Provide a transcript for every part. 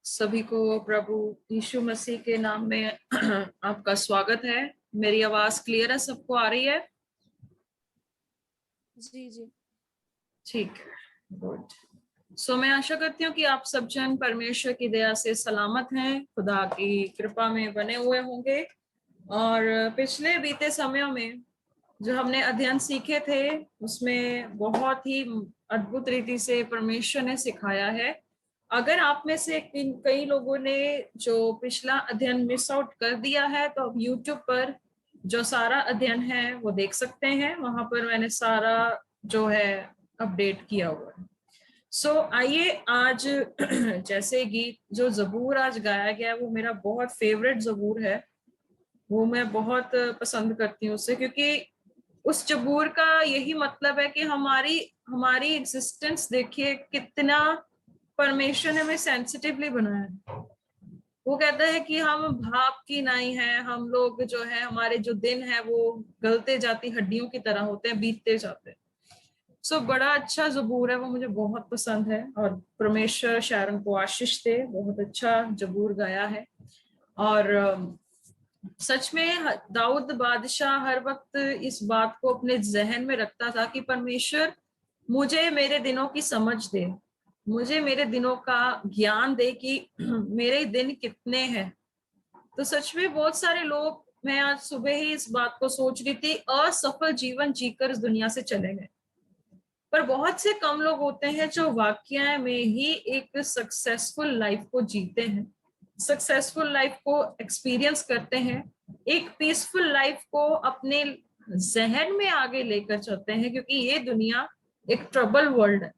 सभी को प्रभु यीशु मसीह के नाम में आपका स्वागत है। मेरी आवाज क्लियर है? सबको आ रही है? जी जी ठीक है, गुड। सो मैं आशा करती हूँ कि आप सब जन परमेश्वर की दया से सलामत हैं, खुदा की कृपा में बने हुए होंगे। और पिछले बीते समयों में जो हमने अध्ययन सीखे थे उसमें बहुत ही अद्भुत रीति से परमेश्वर ने सिखाया है। अगर आप में से कई लोगों ने जो पिछला अध्ययन मिस आउट कर दिया है तो आप YouTube पर जो सारा अध्ययन है वो देख सकते हैं। वहां पर मैंने सारा जो है अपडेट किया हुआ है। सो आइए आज जैसे गीत जो जबूर आज गाया गया है वो मेरा बहुत फेवरेट जबूर है। वो मैं बहुत पसंद करती हूँ उससे, क्योंकि उस जबूर का यही मतलब है कि हमारी हमारी एग्जिस्टेंस देखिए कितना परमेश्वर ने हमें सेंसिटिवली बनाया है। वो कहता है कि हम भाप की नाई है, हम लोग जो है हमारे जो दिन है वो गलते जाती हड्डियों की तरह होते हैं, बीतते जाते हैं। सो बड़ा अच्छा जबूर है, वो मुझे बहुत पसंद है। और परमेश्वर शायरन को आशीष दे, बहुत अच्छा जबूर गाया है। और सच में दाऊद बादशाह हर वक्त इस बात को अपने जहन में रखता था कि परमेश्वर मुझे मेरे दिनों की समझ दे, मुझे मेरे दिनों का ज्ञान दे कि मेरे दिन कितने हैं। तो सच में बहुत सारे लोग, मैं आज सुबह ही इस बात को सोच रही थी, असफल जीवन जीकर इस दुनिया से चले गए। पर बहुत से कम लोग होते हैं जो वाकया में ही एक सक्सेसफुल लाइफ को जीते हैं, सक्सेसफुल लाइफ को एक्सपीरियंस करते हैं, एक पीसफुल लाइफ को अपने जहन में आगे लेकर चलते हैं। क्योंकि ये दुनिया एक ट्रबल वर्ल्ड है,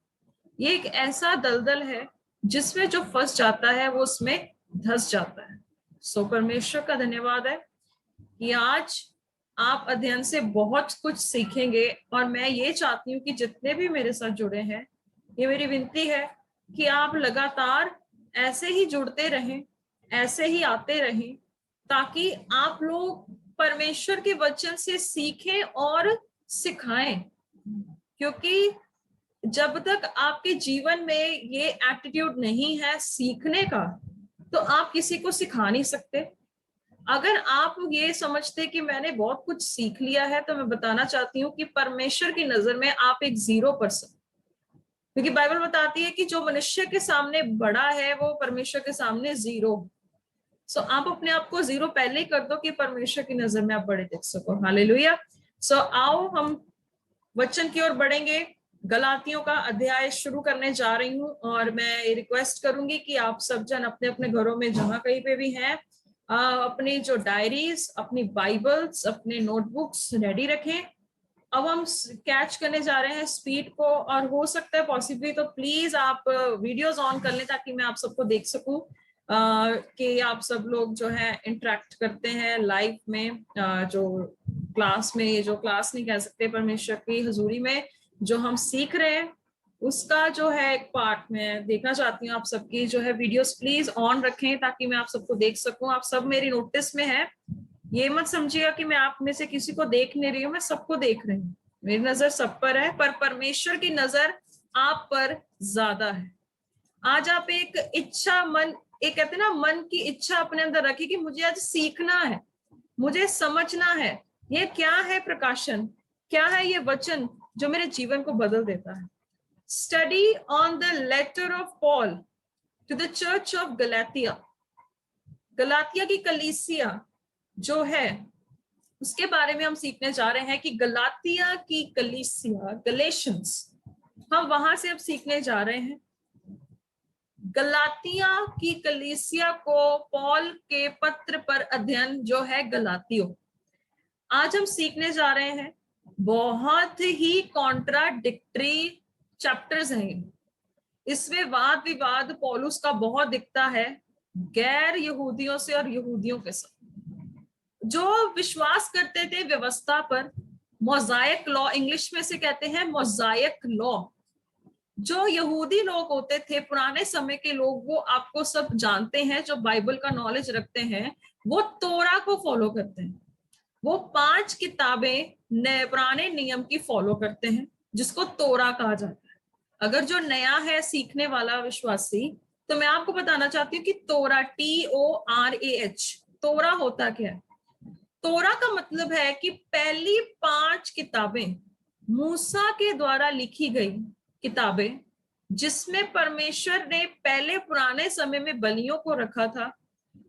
ये एक ऐसा दलदल है जिसमें जो फंस जाता है वो उसमें धंस जाता है। सो परमेश्वर का धन्यवाद है कि आज आप अध्ययन से बहुत कुछ सीखेंगे। और मैं ये चाहती हूँ कि जितने भी मेरे साथ जुड़े हैं, ये मेरी विनती है कि आप लगातार ऐसे ही जुड़ते रहें, ऐसे ही आते रहें, ताकि आप लोग परमेश्वर के वचन से सीखें और सिखाएं। क्योंकि जब तक आपके जीवन में ये एटीट्यूड नहीं है सीखने का, तो आप किसी को सिखा नहीं सकते। अगर आप ये समझते कि मैंने बहुत कुछ सीख लिया है, तो मैं बताना चाहती हूँ कि परमेश्वर की नजर में आप एक 0%। क्योंकि बाइबल बताती है कि जो मनुष्य के सामने बड़ा है वो परमेश्वर के सामने 0। सो आप अपने आप को 0 पहले ही कर दो कि परमेश्वर की नजर में आप बड़े दिख सको। हालेलुया। सो आओ हम वचन की ओर बढ़ेंगे। गलातियों का अध्याय शुरू करने जा रही हूँ और मैं रिक्वेस्ट करूंगी कि आप सब जन अपने अपने घरों में जहां कहीं पे भी हैं, अपनी जो डायरीज, अपनी बाइबल्स, अपने नोटबुक्स रेडी रखें। अब हम कैच करने जा रहे हैं स्पीड को, और हो सकता है पॉसिबली तो प्लीज आप वीडियोस ऑन कर लें ताकि मैं आप सबको देख सकूं कि आप सब लोग जो है इंटरेक्ट करते हैं लाइव में। जो क्लास में, ये जो क्लास नहीं कह सकते, परमेश्वर की हजूरी में जो हम सीख रहे हैं उसका जो है एक पार्ट में देखना चाहती हूँ। आप सबकी जो है वीडियोस प्लीज ऑन रखें ताकि मैं आप सबको देख सकूं। आप सब मेरी नोटिस में है, ये मत समझिएगा कि मैं आप में से किसी को देख नहीं रही हूँ, मैं सबको देख रही हूँ। मेरी नजर सब पर है, पर परमेश्वर की नजर आप पर ज्यादा है। आज आप एक इच्छा, मन, एक कहते हैं ना, मन की इच्छा अपने अंदर रखिए कि मुझे आज सीखना है, मुझे समझना है। ये क्या है प्रकाशन, क्या है ये वचन जो मेरे जीवन को बदल देता है। Study on the letter of Paul to the church of Galatia. Galatia की कलीसिया जो है उसके बारे में हम सीखने जा रहे हैं कि गलातिया की कलीसिया, गलेशियंस, हम वहां से अब सीखने जा रहे हैं। गलातिया की कलीसिया को पॉल के पत्र पर अध्ययन जो है गलातियों, आज हम सीखने जा रहे हैं। बहुत ही कॉन्ट्राडिक्टरी चैप्टर्स हैं, इसमें वाद विवाद पौलुस का बहुत दिखता है गैर यहूदियों से और यहूदियों के साथ। जो विश्वास करते थे व्यवस्था पर, मोजाइक लॉ इंग्लिश में से कहते हैं, मोजाइक लॉ। जो यहूदी लोग होते थे पुराने समय के लोग, वो आपको सब जानते हैं, जो बाइबल का नॉलेज रखते हैं, वो तोरा को फॉलो करते हैं। वो 5 किताबें पुराने नियम की फॉलो करते हैं जिसको तोरा कहा जाता है। अगर जो नया है सीखने वाला विश्वासी, तो मैं आपको बताना चाहती हूँ कि तोरा, TORAH, तोरा होता क्या है? तोरा का मतलब है कि पहली 5 किताबें मूसा के द्वारा लिखी गई किताबें, जिसमें परमेश्वर ने पहले पुराने समय में बलियों को रखा था,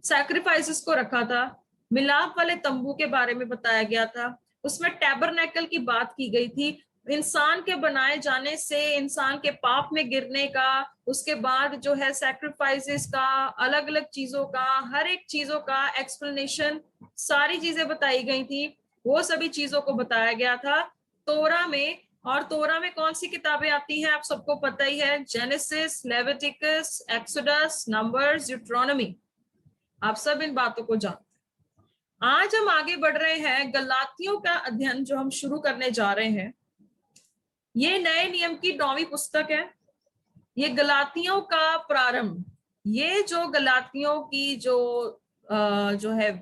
सैक्रिफाइसेस को रखा था, मिलाप वाले तंबू के बारे में बताया गया था, उसमें टैबरनेकल की बात की गई थी, इंसान के बनाए जाने से इंसान के पाप में गिरने का, उसके बाद जो है सैक्रिफाइसेस का, अलग अलग चीजों का, हर एक चीजों का एक्सप्लेनेशन, सारी चीजें बताई गई थी। वो सभी चीजों को बताया गया था तोरा में। और तोरा में कौन सी किताबें आती हैं आप सबको पता ही है, जेनेसिस, लेविटिकस, एक्सोडस, नंबर्स, ड्यूट्रोनॉमी। आप सब इन बातों को जानते हैं। आज हम आगे बढ़ रहे हैं, गलातियों का अध्ययन जो हम शुरू करने जा रहे हैं। ये नए नियम की 9वीं पुस्तक है। ये गलातियों का प्रारंभ, ये जो गलातियों की जो है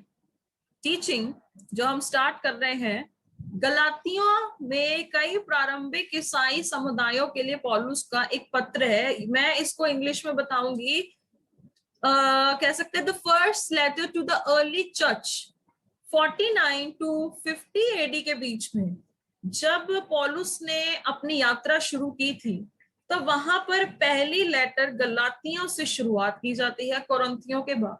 टीचिंग जो हम स्टार्ट कर रहे हैं, गलातियों में कई प्रारंभिक ईसाई समुदायों के लिए पौलुस का एक पत्र है। मैं इसको इंग्लिश में बताऊंगी, कह सकते हैं the first letter to the early church, 49 to 50 AD के बीच में जब पौलुस ने अपनी यात्रा शुरू की थी, तो वहां पर पहली लेटर गलातियों से शुरुआत की जाती है, कोरिन्थियों के बाद।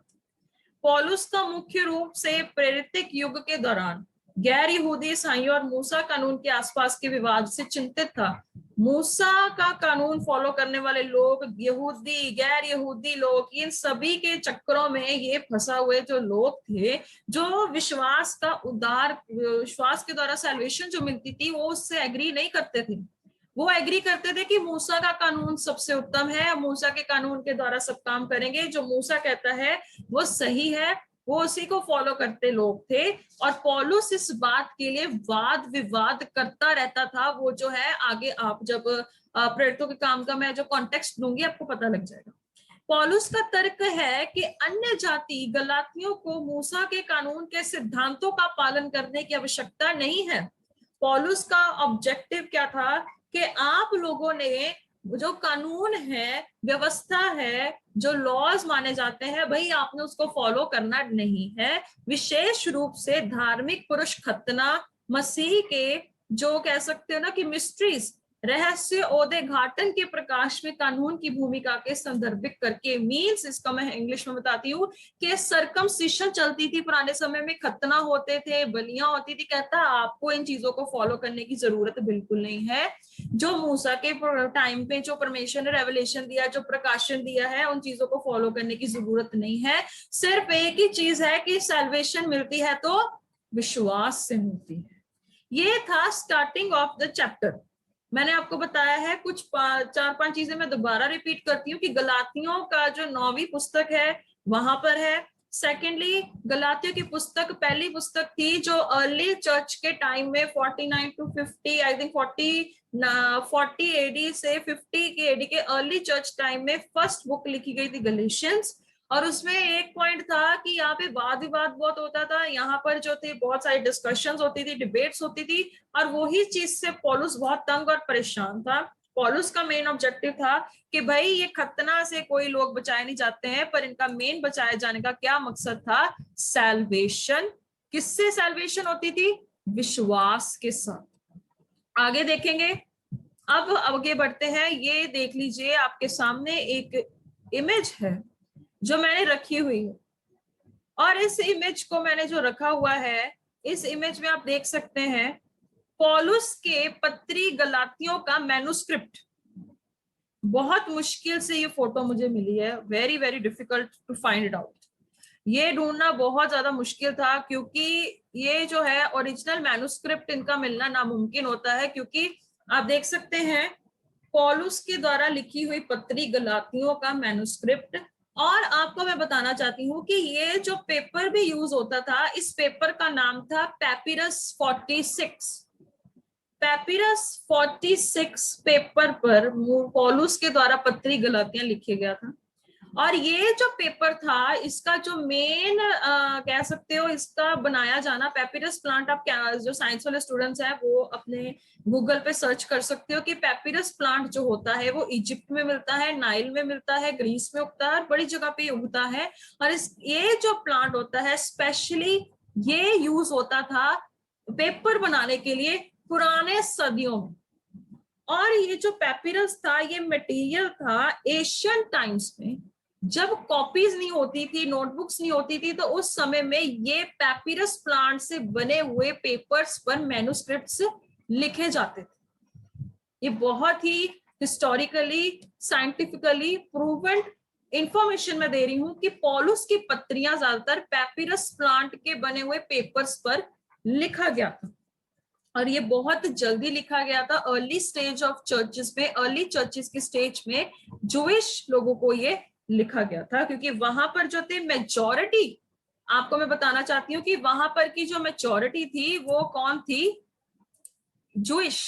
पौलुस का मुख्य रूप से प्रेरितिक युग के दौरान गैर यहूदी ईसाइयों और मूसा कानून के आसपास के विवाद से चिंतित था। मूसा का कानून फॉलो करने वाले लोग, यहूदी, गैर यहूदी लोग, इन सभी के चक्करों में ये फंसा हुए जो लोग थे, जो विश्वास का उदार विश्वास के द्वारा सैल्वेशन जो मिलती थी, वो उससे एग्री नहीं करते थे। वो एग्री करते थे कि मूसा का कानून सबसे उत्तम है, मूसा के कानून के द्वारा सब काम करेंगे, जो मूसा कहता है वो सही है, वो उसी को फॉलो करते लोग थे। और पौलुस इस बात के लिए वाद विवाद करता रहता था। वो जो है आगे आप जब प्रेरितों के काम का मैं जो कॉन्टेक्स्ट दूंगी आपको पता लग जाएगा। पौलुस का तर्क है कि अन्य जाति गलातियों को मूसा के कानून के सिद्धांतों का पालन करने की आवश्यकता नहीं है। पौलुस का ऑब्जेक्टिव क्या था कि आप लोगों ने जो कानून है, व्यवस्था है, जो लॉज माने जाते हैं, भाई आपने उसको फॉलो करना नहीं है। विशेष रूप से धार्मिक पुरुष खतना, मसीह के जो कह सकते हो ना कि मिस्ट्रीज, रहस्य ओदे घाटन के प्रकाश में कानून की भूमिका के संदर्भित करके, मीन्स इसका मैं इंग्लिश में बताती हूँ कि सर्कमसिशन चलती थी पुराने समय में, खतना होते थे, बलियां होती थी। कहता आपको इन चीजों को फॉलो करने की जरूरत बिल्कुल नहीं है। जो मूसा के टाइम पे जो परमेश्वर ने रेवलेशन दिया, जो प्रकाशन दिया है, उन चीजों को फॉलो करने की जरूरत नहीं है। सिर्फ एक ही चीज है कि सैल्वेशन मिलती है तो विश्वास से मिलती है। ये था स्टार्टिंग ऑफ द चैप्टर। मैंने आपको बताया है कुछ 4-5 चीजें मैं दोबारा रिपीट करती हूँ कि गलातियों का जो 9वीं पुस्तक है वहां पर है। सेकेंडली, गलातियों की पुस्तक पहली पुस्तक थी जो अर्ली चर्च के टाइम में 49 टू 50, आई थिंक 40 एडी से 50 के एडी के अर्ली चर्च टाइम में फर्स्ट बुक लिखी गई थी, गलेशियंस। और उसमें एक पॉइंट था कि यहाँ पे वाद विवाद बहुत होता था, यहाँ पर जो थे बहुत सारी डिस्कशंस होती थी, डिबेट्स होती थी, और वही चीज से पौलुस बहुत तंग और परेशान था। पौलुस का मेन ऑब्जेक्टिव था कि भाई ये खतना से कोई लोग बचाए नहीं जाते हैं, पर इनका मेन बचाए जाने का क्या मकसद था? सैल्वेशन। किससे सैल्वेशन होती थी? विश्वास के साथ। आगे देखेंगे, अब आगे बढ़ते हैं। ये देख लीजिए, आपके सामने एक इमेज है जो मैंने रखी हुई है, और इस इमेज को मैंने जो रखा हुआ है, इस इमेज में आप देख सकते हैं पौलुस के पत्री गलातियों का मैन्युस्क्रिप्ट। बहुत मुश्किल से ये फोटो मुझे मिली है, very very difficult to find it out. ये ढूंढना बहुत ज्यादा मुश्किल था, क्योंकि ये जो है ओरिजिनल मैन्युस्क्रिप्ट इनका मिलना नामुमकिन होता है। क्योंकि आप देख सकते हैं पौलुस के द्वारा लिखी हुई पत्री गलातियों का मैन्युस्क्रिप्ट। और आपको मैं बताना चाहती हूँ कि ये जो पेपर भी यूज होता था, इस पेपर का नाम था पैपिरस 46। पैपिरस 46 पेपर पर पौलुस के द्वारा पत्री गलातियां लिखे गया था। और ये जो पेपर था, इसका जो मेन कह सकते हो इसका बनाया जाना, पेपिरस प्लांट, आप क्या जो साइंस वाले स्टूडेंट्स हैं वो अपने गूगल पे सर्च कर सकते हो कि पेपिरस प्लांट जो होता है वो इजिप्ट में मिलता है, नाइल में मिलता है, ग्रीस में उगता है, बड़ी जगह पे उगता है। और ये जो प्लांट होता है स्पेशली ये यूज होता था पेपर बनाने के लिए पुराने सदियों में। और ये जो पेपिरस था ये मटेरियल था एशियन टाइम्स में, जब कॉपीज नहीं होती थी, नोटबुक्स नहीं होती थी, तो उस समय में ये पेपिरस प्लांट से बने हुए पेपर्स पर मैन्युस्क्रिप्ट्स लिखे जाते थे। ये बहुत ही हिस्टोरिकली साइंटिफिकली प्रूवन इंफॉर्मेशन मैं दे रही हूं कि पॉलुस की पत्रियां ज्यादातर पेपिरस प्लांट के बने हुए पेपर्स पर लिखा गया था। और ये बहुत जल्दी लिखा गया था अर्ली स्टेज ऑफ चर्चेस में, अर्ली चर्चेस की स्टेज में जूइश लोगों को ये लिखा गया था, क्योंकि वहां पर जो थे मेजॉरिटी, आपको मैं बताना चाहती हूँ कि वहां पर की जो मेजॉरिटी थी वो कौन थी, जूइश।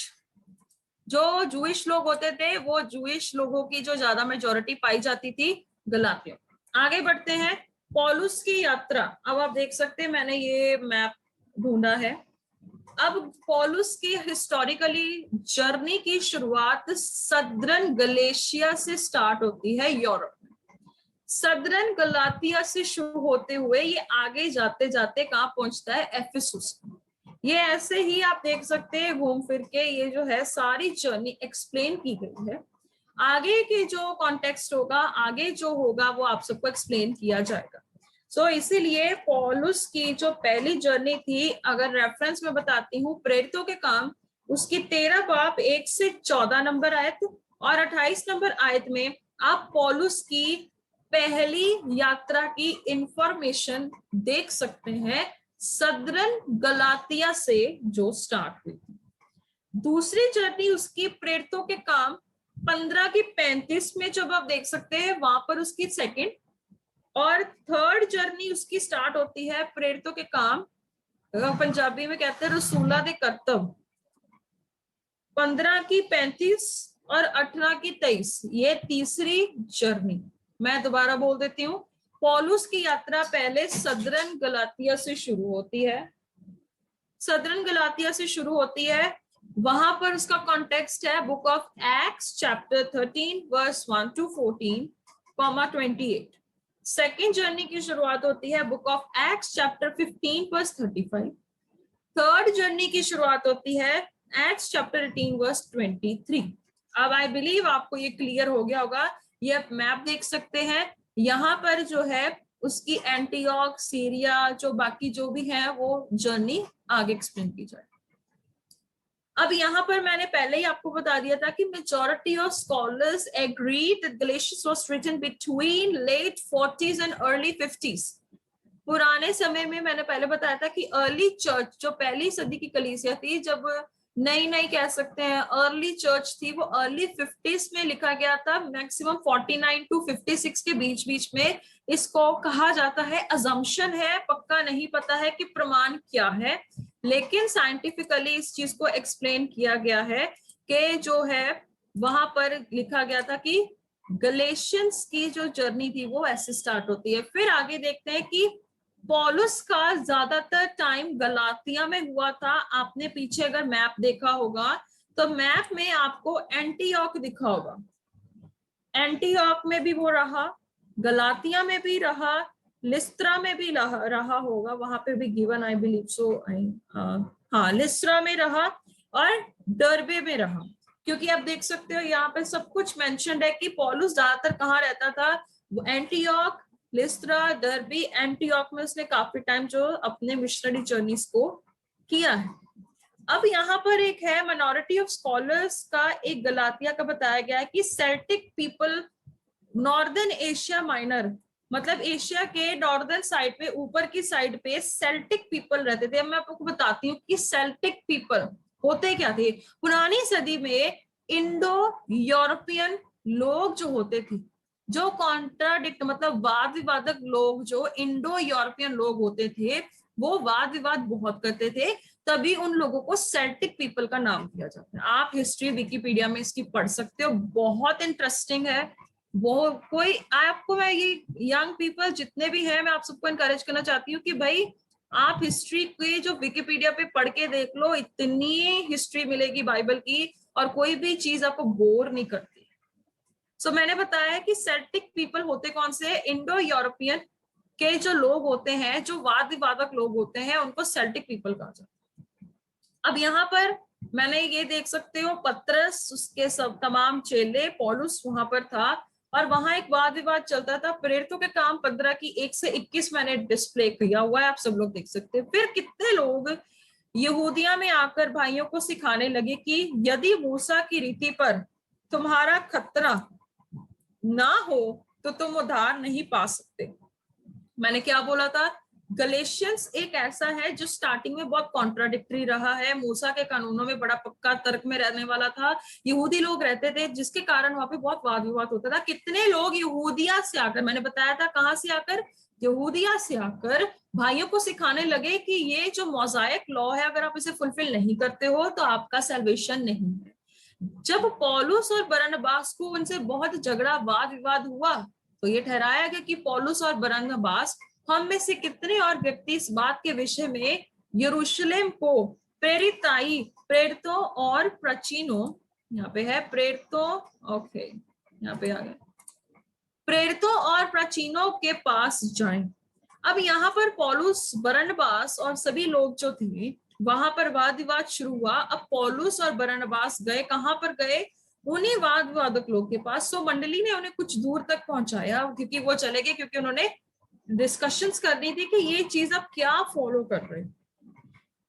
जो जूइश लोग होते थे वो जूइश लोगों की जो ज्यादा मेजॉरिटी पाई जाती थी गलातियों। आगे बढ़ते हैं, पॉलुस की यात्रा। अब आप देख सकते हैं मैंने ये मैप ढूंढा है। अब पॉलुस की हिस्टोरिकली जर्नी की शुरुआत सदर्न गलेशिया से स्टार्ट होती है यूरोप में। सदर्न गलातिया से शुरू होते हुए ये आगे जाते जाते कहां पहुंचता है, एफिसुस। ये ऐसे ही आप देख सकते हैं घूम फिर के ये जो है सारी जर्नी एक्सप्लेन की गई है। आगे की जो कॉन्टेक्स्ट होगा, आगे जो होगा वो आप सबको एक्सप्लेन किया जाएगा। इसीलिए पॉलुस की जो पहली जर्नी थी, अगर रेफरेंस में बताती हूँ प्रेरितों के काम, उसकी 13 बाब 1 से 14 नंबर आयत और 28 नंबर आयत में आप पॉलुस की पहली यात्रा की इंफॉर्मेशन देख सकते हैं, सदर्न गलातिया से जो स्टार्ट हुई थी। दूसरी जर्नी उसकी प्रेरितों के काम 15 की 35 में जब आप देख सकते हैं, वहां पर उसकी सेकंड और थर्ड जर्नी उसकी स्टार्ट होती है प्रेरितों के काम, पंजाबी में कहते हैं रसूला दे करतब, 15 की 35 और 18 की 23, ये तीसरी जर्नी। मैं दोबारा बोल देती हूँ, पॉलुस की यात्रा पहले सदर्न गलातिया से शुरू होती है, सदर्न गलातिया से शुरू होती है, वहां पर उसका कॉन्टेक्स्ट है book of Acts chapter 13 verse 1 to 14, 28। Second journey की शुरुआत होती है book of Acts chapter 15 verse 35। Third journey की शुरुआत होती है एक्ट्स चैप्टर 18 वर्स 23। अब आई बिलीव आपको ये क्लियर हो गया होगा। ये आप मैप देख सकते हैं, यहाँ पर जो है उसकी एंटीओक, सीरिया, जो बाकी जो भी है वो जर्नी आगे एक्सप्लेन की जाए। अब यहाँ पर मैंने पहले ही आपको बता दिया था कि majority of scholars agree that Galatians was written between late 40s and early 50s। पुराने समय में मैंने पहले बताया था कि अर्ली चर्च, जो पहली सदी की कलीसिया थी, जब नई नई कह सकते हैं अर्ली चर्च थी, वो अर्ली 50s में लिखा गया था, मैक्सिमम 49 to 56 के बीच बीच में। इसको कहा जाता है, अजम्पशन है, पक्का नहीं पता है कि प्रमाण क्या है, लेकिन साइंटिफिकली इस चीज को एक्सप्लेन किया गया है कि जो है वहां पर लिखा गया था कि गलेशियंस की जो जर्नी थी वो ऐसे स्टार्ट होती है। फिर आगे देखते हैं कि पॉलुस का ज्यादातर टाइम गलातिया में हुआ था। आपने पीछे अगर मैप देखा होगा तो मैप में आपको एंटीओक दिखा होगा, एंटीओक में भी वो रहा, गलातिया में भी रहा, लिस्त्रा में भी रहा होगा, वहां पे भी गिवन आई बिलीव सो, हाँ लिस्त्रा में रहा और डरबे में रहा। क्योंकि आप देख सकते हो यहाँ पे सब कुछ मेंशन्ड है कि पॉलुस ज्यादातर कहाँ रहता था, एंटीओक, लिस्त्रा, डरबी। एंटीओक में उसने काफी टाइम जो अपने मिशनरी जर्नीज को किया है। अब यहाँ पर एक है माइनॉरिटी ऑफ स्कॉलर्स का, एक गलातिया का बताया गया है कि Celtic people northern Asia minor, मतलब एशिया के नॉर्दर्न साइड पे, ऊपर की साइड पे सेल्टिक पीपल रहते थे। मैं आपको बताती हूँ कि सेल्टिक पीपल होते क्या थे। पुरानी सदी में इंडो यूरोपियन लोग जो होते थे, जो कॉन्ट्राडिक्ट मतलब वाद विवादक लोग, जो इंडो यूरोपियन लोग होते थे, वो वाद विवाद बहुत करते थे, तभी उन लोगों को सेल्टिक पीपल का नाम दिया जाता है। आप हिस्ट्री विकिपीडिया में इसकी पढ़ सकते हो, बहुत इंटरेस्टिंग है। वो कोई आपको, मैं ये यंग पीपल जितने भी हैं, मैं आप सबको इनकरेज करना चाहती हूँ कि भाई आप हिस्ट्री के जो विकिपीडिया पे पढ़ के देख लो, इतनी हिस्ट्री मिलेगी बाइबल की, और कोई भी चीज आपको बोर नहीं करती। सो मैंने बताया कि सेल्टिक पीपल होते कौन से, इंडो यूरोपियन के जो लोग होते हैं, जो वाद विवादक लोग होते हैं, उनको सेल्टिक पीपल कहा जाता है। अब यहाँ पर मैंने ये देख सकते हो, पत्रस, उसके सब तमाम चेले, पौलुस वहां पर था, और वहां एक वाद विवाद चलता था। प्रेरितों के काम 15 की 1 से 21 मैंने डिस्प्ले किया हुआ है, आप सब लोग देख सकते हैं। फिर कितने लोग यहूदिया में आकर भाइयों को सिखाने लगे कि यदि मूसा की रीति पर तुम्हारा खतरा ना हो तो तुम उद्धार नहीं पा सकते। मैंने क्या बोला था, गलेशियंस एक ऐसा है जो स्टार्टिंग में बहुत कॉन्ट्राडिक्टरी रहा है, मूसा के कानूनों में बड़ा पक्का तर्क में रहने वाला था, यहूदी लोग रहते थे, जिसके कारण वहां पे बहुत वाद विवाद होता था। कितने लोग यहूदिया से आकर, मैंने बताया था कहां से आकर, यहूदिया से आकर भाइयों को सिखाने लगे कि ये जो मोज़ाइक लॉ है, अगर आप इसे फुलफिल नहीं करते हो तो आपका सैल्वेशन नहीं है। जब पौलुस और बरनबास को उनसे बहुत झगड़ा वाद विवाद हुआ, तो ये ठहराया गया कि पौलुस और बरनबास, हम में से कितने और व्यक्ति इस बात के विषय में यरूशलेम को प्रेरितों और प्राचीनों, यहाँ पे है प्रेरितों, ओके यहाँ पे आ गया, प्रेरितों और प्राचीनों के पास जाएं। अब यहाँ पर पौलुस, बरनबास और सभी लोग जो थे, वहां पर वाद विवाद शुरू हुआ। अब पौलुस और बरनबास गए, कहां पर गए, उन्हीं वाद विवादक लोग के पास। सो मंडली ने उन्हें कुछ दूर तक पहुंचाया, क्योंकि वो चले गए, क्योंकि उन्होंने डिस्कशंस करनी थी कि ये चीज आप क्या फॉलो कर रहे हैं।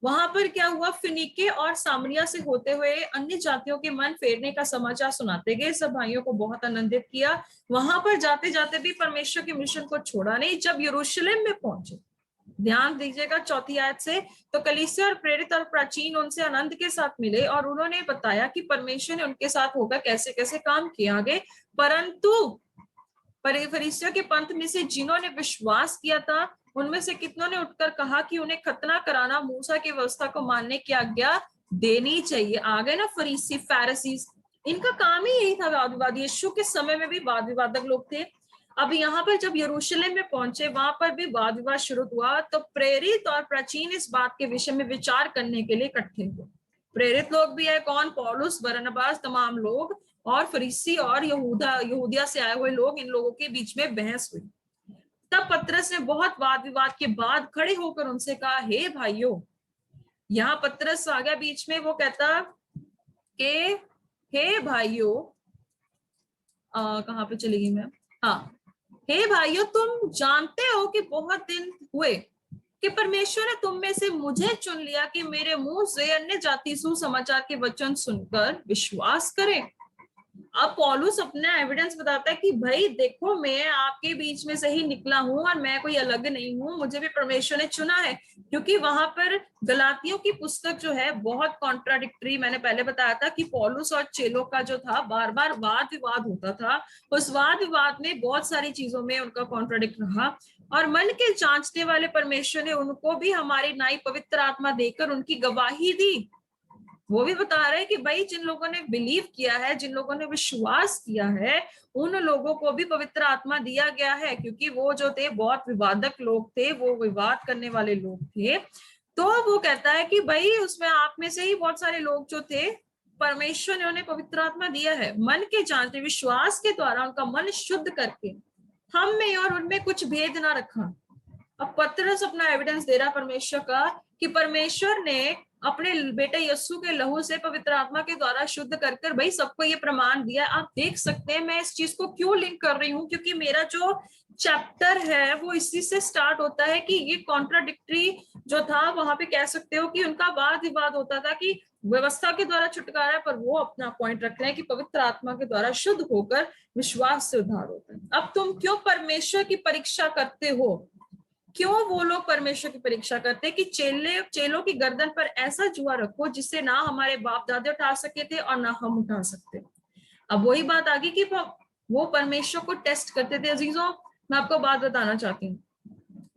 वहां पर क्या हुआ, फिनीके और सामरिया से होते हुए अन्य जातियों के मन फेरने का समाचार सुनाते गए। सब भाइयों को बहुत आनंदित किया। वहां पर जाते जाते भी परमेश्वर के मिशन को छोड़ा नहीं। जब यरूशलेम में पहुंचे, ध्यान दीजिएगा 4 आयत से, तो कलीसिया और प्रेरित और प्राचीन उनसे आनंद के साथ मिले, और उन्होंने बताया कि परमेश्वर ने उनके साथ होकर कैसे कैसे काम किया आगे। परंतु फरीसियों के पंथ में से जिन्होंने विश्वास किया था, उनमें से कितनों ने उठकर कहा कि उन्हें खतना कराना, मूसा की व्यवस्था को मानने की आज्ञा देनी चाहिए। आ गए ना फरीसी, फैरिसीज, इनका काम ही यही था वाद विवाद। यीशु के समय में भी वाद विवादक लोग थे। अब यहाँ पर जब यरूशलेम में पहुंचे, वहां पर भी वाद विवाद शुरू हुआ। तो प्रेरित और प्राचीन इस बात के विषय में विचार करने के लिए इकट्ठे हुए। प्रेरित लोग भी है कौन, पौलुस, बरनबास, तमाम लोग, और फरीसी और यहूदिया से आए हुए लोग, इन लोगों के बीच में बहस हुई। तब पतरस ने बहुत वाद विवाद के बाद खड़े होकर उनसे कहा, हे भाइयों, यहाँ पतरस आ गया बीच में, वो कहता कि हे भाइयों, कहाँ पे चली गई मैं, हाँ, हे भाइयों, तुम जानते हो कि बहुत दिन हुए कि परमेश्वर ने तुम में से मुझे चुन लिया कि मेरे मुंह से अन्य जाति सुसमाचार के वचन सुनकर विश्वास करें। अब पौलुस अपना एविडेंस बताता है कि भाई देखो, मैं आपके बीच में से ही निकला हूं, और मैं कोई अलग नहीं हूं, मुझे भी परमेश्वर ने चुना है। क्योंकि वहां पर गलातियों की पुस्तक जो है बहुत कॉन्ट्राडिक्टरी, मैंने पहले बताया था कि पौलुस और चेलों का जो था, बार बार वाद विवाद होता था। उस वाद विवाद में बहुत सारी चीजों में उनका कॉन्ट्राडिक्ट रहा, और मन के जांचने वाले परमेश्वर ने उनको भी हमारी नाई पवित्र आत्मा देकर उनकी गवाही दी। वो भी बता रहे हैं कि भाई जिन लोगों ने बिलीव किया है, जिन लोगों ने विश्वास किया है, उन लोगों को भी पवित्र आत्मा दिया गया है। क्योंकि वो जो थे बहुत विवादक लोग थे, वो विवाद करने वाले लोग थे। तो वो कहता है कि भाई उसमें आप में से ही बहुत सारे लोग जो थे, परमेश्वर ने उन्हें पवित्र आत्मा दिया है, मन के जांचते विश्वास के द्वारा उनका मन शुद्ध करके हम में और उनमें कुछ भेद ना रखा। अब पतरस अपना एविडेंस दे रहा परमेश्वर का कि परमेश्वर ने अपने बेटे यस्सु के लहू से पवित्र आत्मा के द्वारा शुद्ध कर कर भाई सबको ये प्रमाण दिया। आप देख सकते हैं मैं इस चीज को क्यों लिंक कर रही हूँ, क्योंकि मेरा जो चैप्टर है वो इसी से स्टार्ट होता है कि ये कॉन्ट्राडिक्टरी जो था, वहां पे कह सकते हो कि उनका वाद विवाद होता था कि व्यवस्था के द्वारा छुटकारा है, पर वो अपना पॉइंट रख रहे हैं कि पवित्र आत्मा के द्वारा शुद्ध होकर विश्वास से उद्धार होता है। अब तुम क्यों परमेश्वर की परीक्षा करते हो? क्यों वो लोग परमेश्वर की परीक्षा करते हैं कि चेलों की गर्दन पर ऐसा जुआ रखो जिससे ना हमारे बाप दादे उठा सके थे और ना हम उठा सकते। अब वही बात आ गई कि वो परमेश्वर को टेस्ट करते थे। अजीजों, मैं आपको बात बताना चाहती हूँ,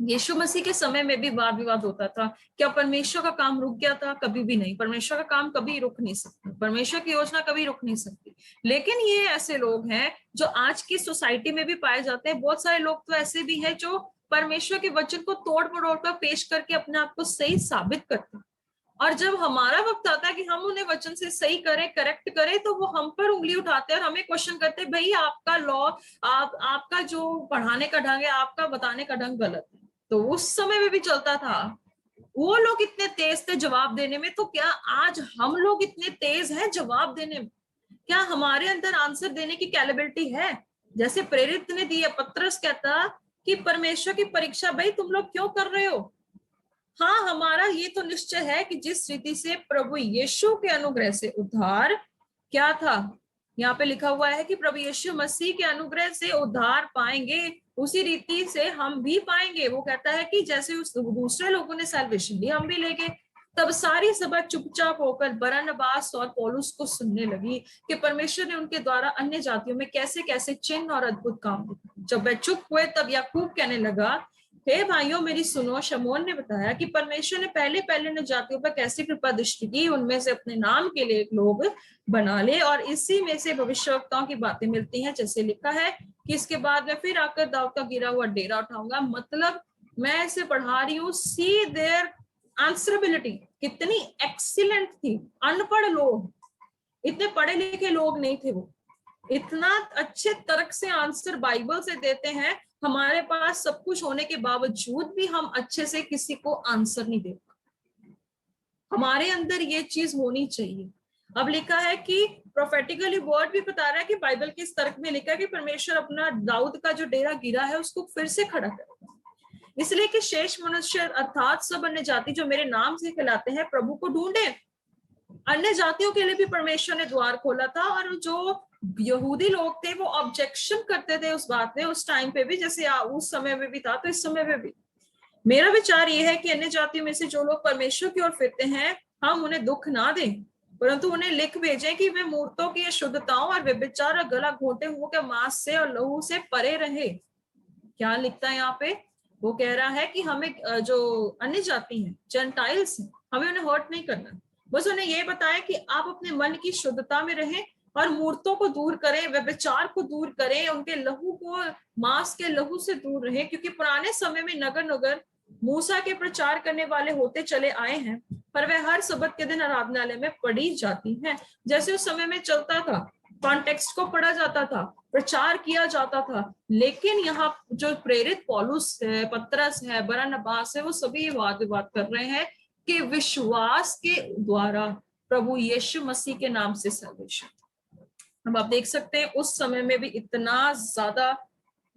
यीशु मसीह के समय में भी वाद विवाद होता था। क्या परमेश्वर का काम रुक गया था? कभी भी नहीं। परमेश्वर का काम कभी रुक नहीं सकता, परमेश्वर की योजना कभी रुक नहीं सकती। लेकिन ये ऐसे लोग हैं जो आज की सोसाइटी में भी पाए जाते हैं। बहुत सारे लोग तो ऐसे भी हैं जो परमेश्वर के वचन को तोड़ मरोड़ कर पेश करके अपने आप को सही साबित करते हैं, और जब हमारा वक्त आता है कि हम उन्हें वचन से सही करें, करेक्ट करें, तो वो हम पर उंगली उठाते हैं और हमें क्वेश्चन करते हैं, भाई आपका लॉ, आपका जो पढ़ाने का ढंग है, आपका बताने का ढंग गलत है। तो उस समय में भी चलता था। वो लोग इतने तेज थे जवाब देने में, तो क्या आज हम लोग इतने तेज हैं जवाब देने में? क्या हमारे अंदर आंसर देने की कैपेबिलिटी है? जैसे प्रेरित ने दी है, पत्रस कहता कि परमेश्वर की परीक्षा भाई तुम लोग क्यों कर रहे हो? हाँ, हमारा ये तो निश्चय है कि जिस रीति से प्रभु यीशु के अनुग्रह से उद्धार क्या था, यहाँ पे लिखा हुआ है कि प्रभु यीशु मसीह के अनुग्रह से उद्धार पाएंगे, उसी रीति से हम भी पाएंगे। वो कहता है कि जैसे उस दूसरे लोगों ने सैल्वेशन ली, हम भी लेंगे। तब सारी सभा चुपचाप होकर बरनबास और पौलुस को सुनने लगी कि परमेश्वर ने उनके द्वारा अन्य जातियों में कैसे कैसे चिन्ह और अद्भुत काम किए। जब वे चुप हुए तब याकूब कहने लगा, हे भाइयों मेरी सुनो, शमौन ने बताया कि परमेश्वर ने पहले पहले न जातियों पर कैसी कृपा दृष्टि की, उनमें से अपने नाम के लिए लोग बना ले, और इसी में से भविष्यवक्ताओं की बातें मिलती हैं, जैसे लिखा है कि इसके बाद मैं फिर आकर दाऊद का गिरा हुआ डेरा उठाऊंगा। मतलब मैं इसे पढ़ा रही हूँ, सी देयर आंसरेबिलिटी कितनी एक्सीलेंट थी। अनपढ़ लोग, इतने पढ़े लिखे लोग नहीं थे, वो इतना अच्छे तर्क से आंसर बाइबल से देते हैं। हमारे पास सब कुछ होने के बावजूद भी हम अच्छे से किसी को आंसर नहीं दे। हमारे अंदर ये चीज होनी चाहिए। अब लिखा है कि प्रोफेटिकली वर्ड भी बता रहा है कि बाइबल के इस तर्क में लिखा है कि परमेश्वर अपना दाऊद का जो डेरा गिरा है उसको फिर से खड़ा करेगा, इसलिए कि शेष मनुष्य अर्थात सब अन्य जाति जो मेरे नाम से कहलाते हैं प्रभु को ढूंढे। अन्य जातियों के लिए भी परमेश्वर ने द्वार खोला था, और जो यहूदी लोग थे वो ऑब्जेक्शन करते थे उस बात में, उस टाइम पे भी, जैसे उस समय में भी था तो इस समय में भी। मेरा विचार ये है कि अन्य जातियों में से जो लोग परमेश्वर की ओर फिरते हैं, हम उन्हें दुख ना दें, परंतु उन्हें लिख भेजें कि वे मूर्तों की अशुद्धताओं और व्यभिचार और गला घोंटे हुओं के मांस से और लहू से परे रहे। क्या लिखता है यहाँ पे? वो कह रहा है कि हमें जो अन्य जाति हैं, जेंटाइल्स हैं, हमें उन्हें हर्ट नहीं करना। बस उन्हें ये बताया कि आप अपने मन की शुद्धता में रहें और मूर्तों को दूर करें, व्यभिचार को दूर करें, उनके लहू को, मांस के लहू से दूर रहें, क्योंकि पुराने समय में नगर नगर मूसा के प्रचार करने वाले होते चले आए हैं, पर वह हर सबत के दिन आराधनालय में पढ़ी जाती हैं। जैसे उस समय में चलता था, कॉन्टेक्स्ट को पढ़ा जाता था, प्रचार किया जाता था। लेकिन यहाँ जो प्रेरित पौलुस है, पतरस है, बरनबास है, वो सभी वाद विवाद कर रहे हैं कि विश्वास के द्वारा प्रभु यीशु मसीह के नाम से सल्वेशन। अब आप देख सकते हैं उस समय में भी इतना ज्यादा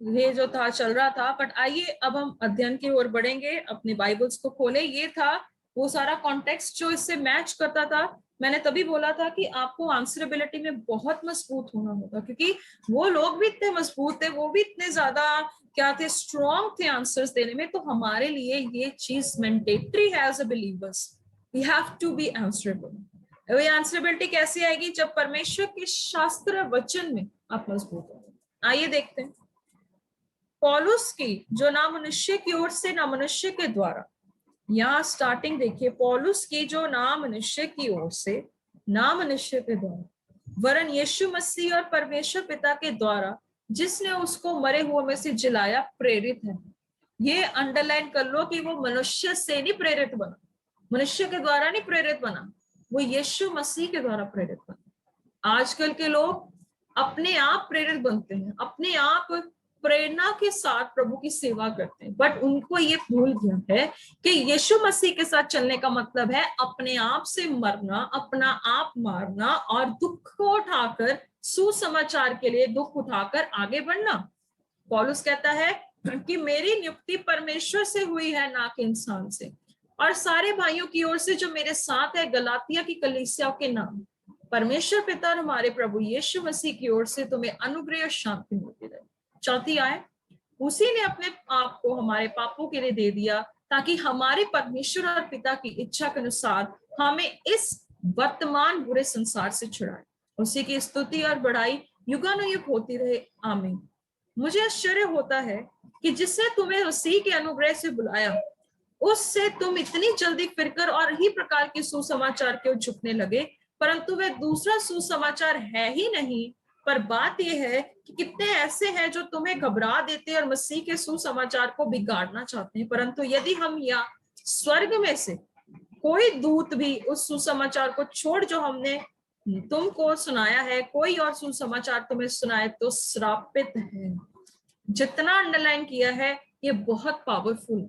ये जो था चल रहा था। बट आइए अब हम अध्ययन की ओर बढ़ेंगे, अपने बाइबल्स को खोले। ये था वो सारा कॉन्टेक्स्ट जो इससे मैच करता था। मैंने तभी बोला था कि आपको आंसरेबिलिटी में बहुत मजबूत होना होगा, क्योंकि वो लोग भी इतने मजबूत थे, वो भी इतने ज्यादा क्या थे, स्ट्रॉन्ग थे आंसर्स देने में। तो हमारे लिए ये चीज मैंडेटरी है as a believers, we have to be answerable. वो आंसरेबिलिटी कैसे आएगी? जब परमेश्वर के शास्त्र वचन में आप मजबूत हो। आइए देखते हैं पौलुस की जो ना मनुष्य की ओर से ना मनुष्य के द्वारा, यहाँ स्टार्टिंग देखिए, पौलुस की जो ना मनुष्य की ओर से ना मनुष्य के द्वारा, वरन यीशु मसीह और परमेश्वर पिता के द्वारा जिसने उसको मरे हुए में से जिलाया, प्रेरित है। ये अंडरलाइन कर लो कि वो मनुष्य से नहीं प्रेरित बना, मनुष्य के द्वारा नहीं प्रेरित बना, वो यीशु मसीह के द्वारा प्रेरित बना। आजकल के लोग अपने आप प्रेरित बनते हैं, अपने आप प्रेरणा के साथ प्रभु की सेवा करते हैं, बट उनको ये भूल गया है कि यीशु मसीह के साथ चलने का मतलब है अपने आप से मरना, अपना आप मारना और दुख को उठाकर, सुसमाचार के लिए दुख उठाकर आगे बढ़ना। पौलुस कहता है कि मेरी नियुक्ति परमेश्वर से हुई है, ना कि इंसान से, और सारे भाइयों की ओर से जो मेरे साथ है गलातिया की कलीसिया के नाम, परमेश्वर पिता और हमारे प्रभु यीशु मसीह की ओर से तुम्हें अनुग्रह और शांति मिलती रहे। चौथी आय, उसी ने अपने आप को हमारे पापों के लिए दे दिया, ताकि हमारे परमेश्वर और पिता की इच्छा के अनुसार हमें इस वर्तमान बुरे संसार से छुड़ाए। उसी की स्तुति और बढ़ाई युगानुयुग होती रहे, आमीन। मुझे आश्चर्य होता है कि जिसने तुम्हें मसीह के अनुग्रह से बुलाया उससे तुम इतनी जल्दी फिरकर और ही प्रकार के सुसमाचार के ओर झुकने लगे, परंतु वह दूसरा सुसमाचार है ही नहीं। पर बात यह है कि कितने ऐसे हैं जो तुम्हें घबरा देते और मसीह के सुसमाचार को बिगाड़ना चाहते हैं। परंतु यदि हम या स्वर्ग में से कोई दूत भी उस सुसमाचार को छोड़ जो हमने तुमको सुनाया है, कोई और सुसमाचार तुम्हें सुनाए तो श्रापित है। जितना अंडरलाइन किया है ये बहुत पावरफुल।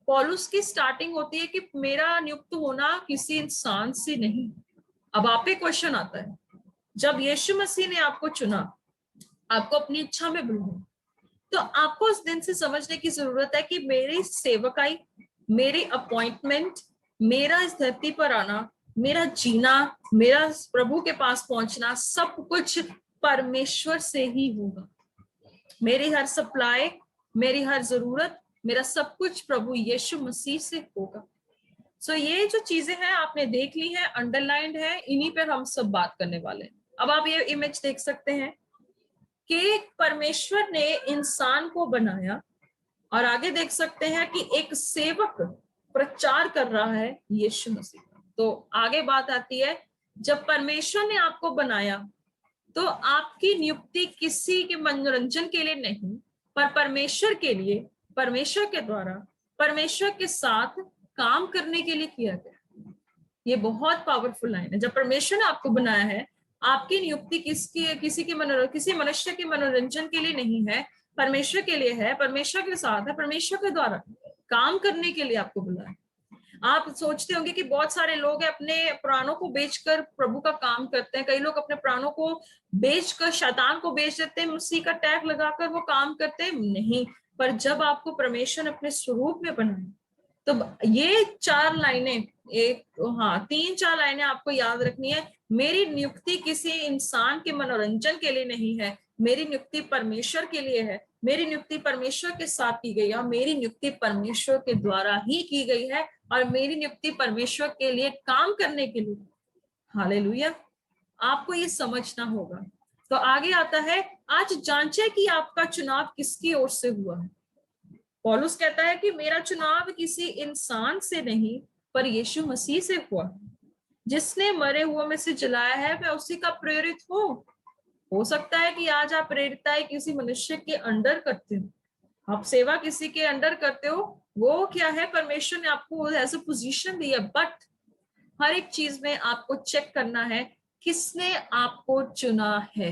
पौलुस की स्टार्टिंग होती है कि मेरा नियुक्त होना किसी इंसान से नहीं। अब आप पे क्वेश्चन आता है, जब यीशु मसीह ने आपको चुना, आपको अपनी इच्छा में बुलाया, तो आपको उस दिन से समझने की जरूरत है कि मेरी सेवकाई, मेरी अपॉइंटमेंट, मेरा इस धरती पर आना, मेरा जीना, मेरा प्रभु के पास पहुंचना, सब कुछ परमेश्वर से ही होगा। मेरी हर सप्लाई, मेरी हर जरूरत, मेरा सब कुछ प्रभु यीशु मसीह से होगा। सो ये जो चीजें हैं आपने देख ली है, अंडरलाइंड है, इन्हीं पर हम सब बात करने वाले हैं। अब आप ये इमेज देख सकते हैं कि परमेश्वर ने इंसान को बनाया, और आगे देख सकते हैं कि एक सेवक प्रचार कर रहा है यीशु मसीह का। तो आगे बात आती है, जब परमेश्वर ने आपको बनाया तो आपकी नियुक्ति किसी के मनोरंजन के लिए नहीं, पर परमेश्वर के लिए, परमेश्वर के द्वारा, परमेश्वर के साथ काम करने के लिए किया गया। ये बहुत पावरफुल लाइन है। जब परमेश्वर ने आपको बनाया है, आपकी नियुक्ति किसी मनुष्य के मनोरंजन के लिए नहीं है, परमेश्वर के लिए है, परमेश्वर के साथ है, परमेश्वर के द्वारा काम करने के लिए आपको बुलाया। आप सोचते होंगे कि बहुत सारे लोग अपने प्राणों को बेचकर प्रभु का काम करते हैं। कई लोग अपने प्राणों को बेचकर शैतान को बेच देते हैं, मसीह का टैग लगाकर वो काम करते हैं। नहीं, पर जब आपको परमेश्वर ने अपने स्वरूप में बनाया, तो ये 4 लाइनें, तीन चार लाइनें आपको याद रखनी है। मेरी नियुक्ति किसी इंसान के मनोरंजन के लिए नहीं है, मेरी नियुक्ति परमेश्वर के लिए है, मेरी नियुक्ति परमेश्वर के साथ की गई है, मेरी नियुक्ति परमेश्वर के द्वारा ही की गई है, और मेरी नियुक्ति परमेश्वर के लिए काम करने के लिए। हालेलुया, आपको ये समझना होगा। तो आगे आता है, आज जांचे कि आपका चुनाव किसकी ओर से हुआ है। पौलुस कहता है कि मेरा चुनाव किसी इंसान से नहीं, पर यीशु मसीह से हुआ है। जिसने मरे हुओं में से जलाया है, मैं उसी का प्रेरित हूँ। हो सकता है कि आज आप प्रेरिताई किसी मनुष्य के अंडर करते हो, आप सेवा किसी के अंडर करते हो, वो क्या है, परमेश्वर ने आपको ऐसा पोजीशन दी है। बट हर एक चीज में आपको चेक करना है किसने आपको चुना है।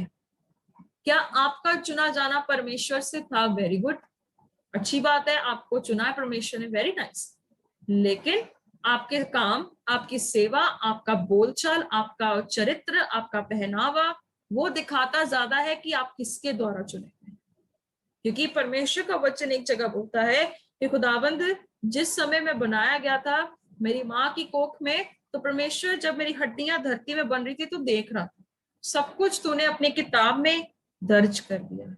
क्या आपका चुना जाना परमेश्वर से था? वेरी गुड, अच्छी बात है, आपको चुना है परमेश्वर ने, वेरी नाइस। लेकिन आपके काम, आपकी सेवा, आपका बोलचाल, आपका चरित्र, आपका पहनावा, वो दिखाता ज्यादा है कि आप किसके द्वारा चुने हैं। क्योंकि परमेश्वर का वचन एक जगह बोलता है कि खुदावंद, जिस समय में बनाया गया था मेरी माँ की कोख में, तो परमेश्वर जब मेरी हड्डियां धरती में बन रही थी तो देख रहा था, सब कुछ तूने अपनी किताब में दर्ज कर दिया।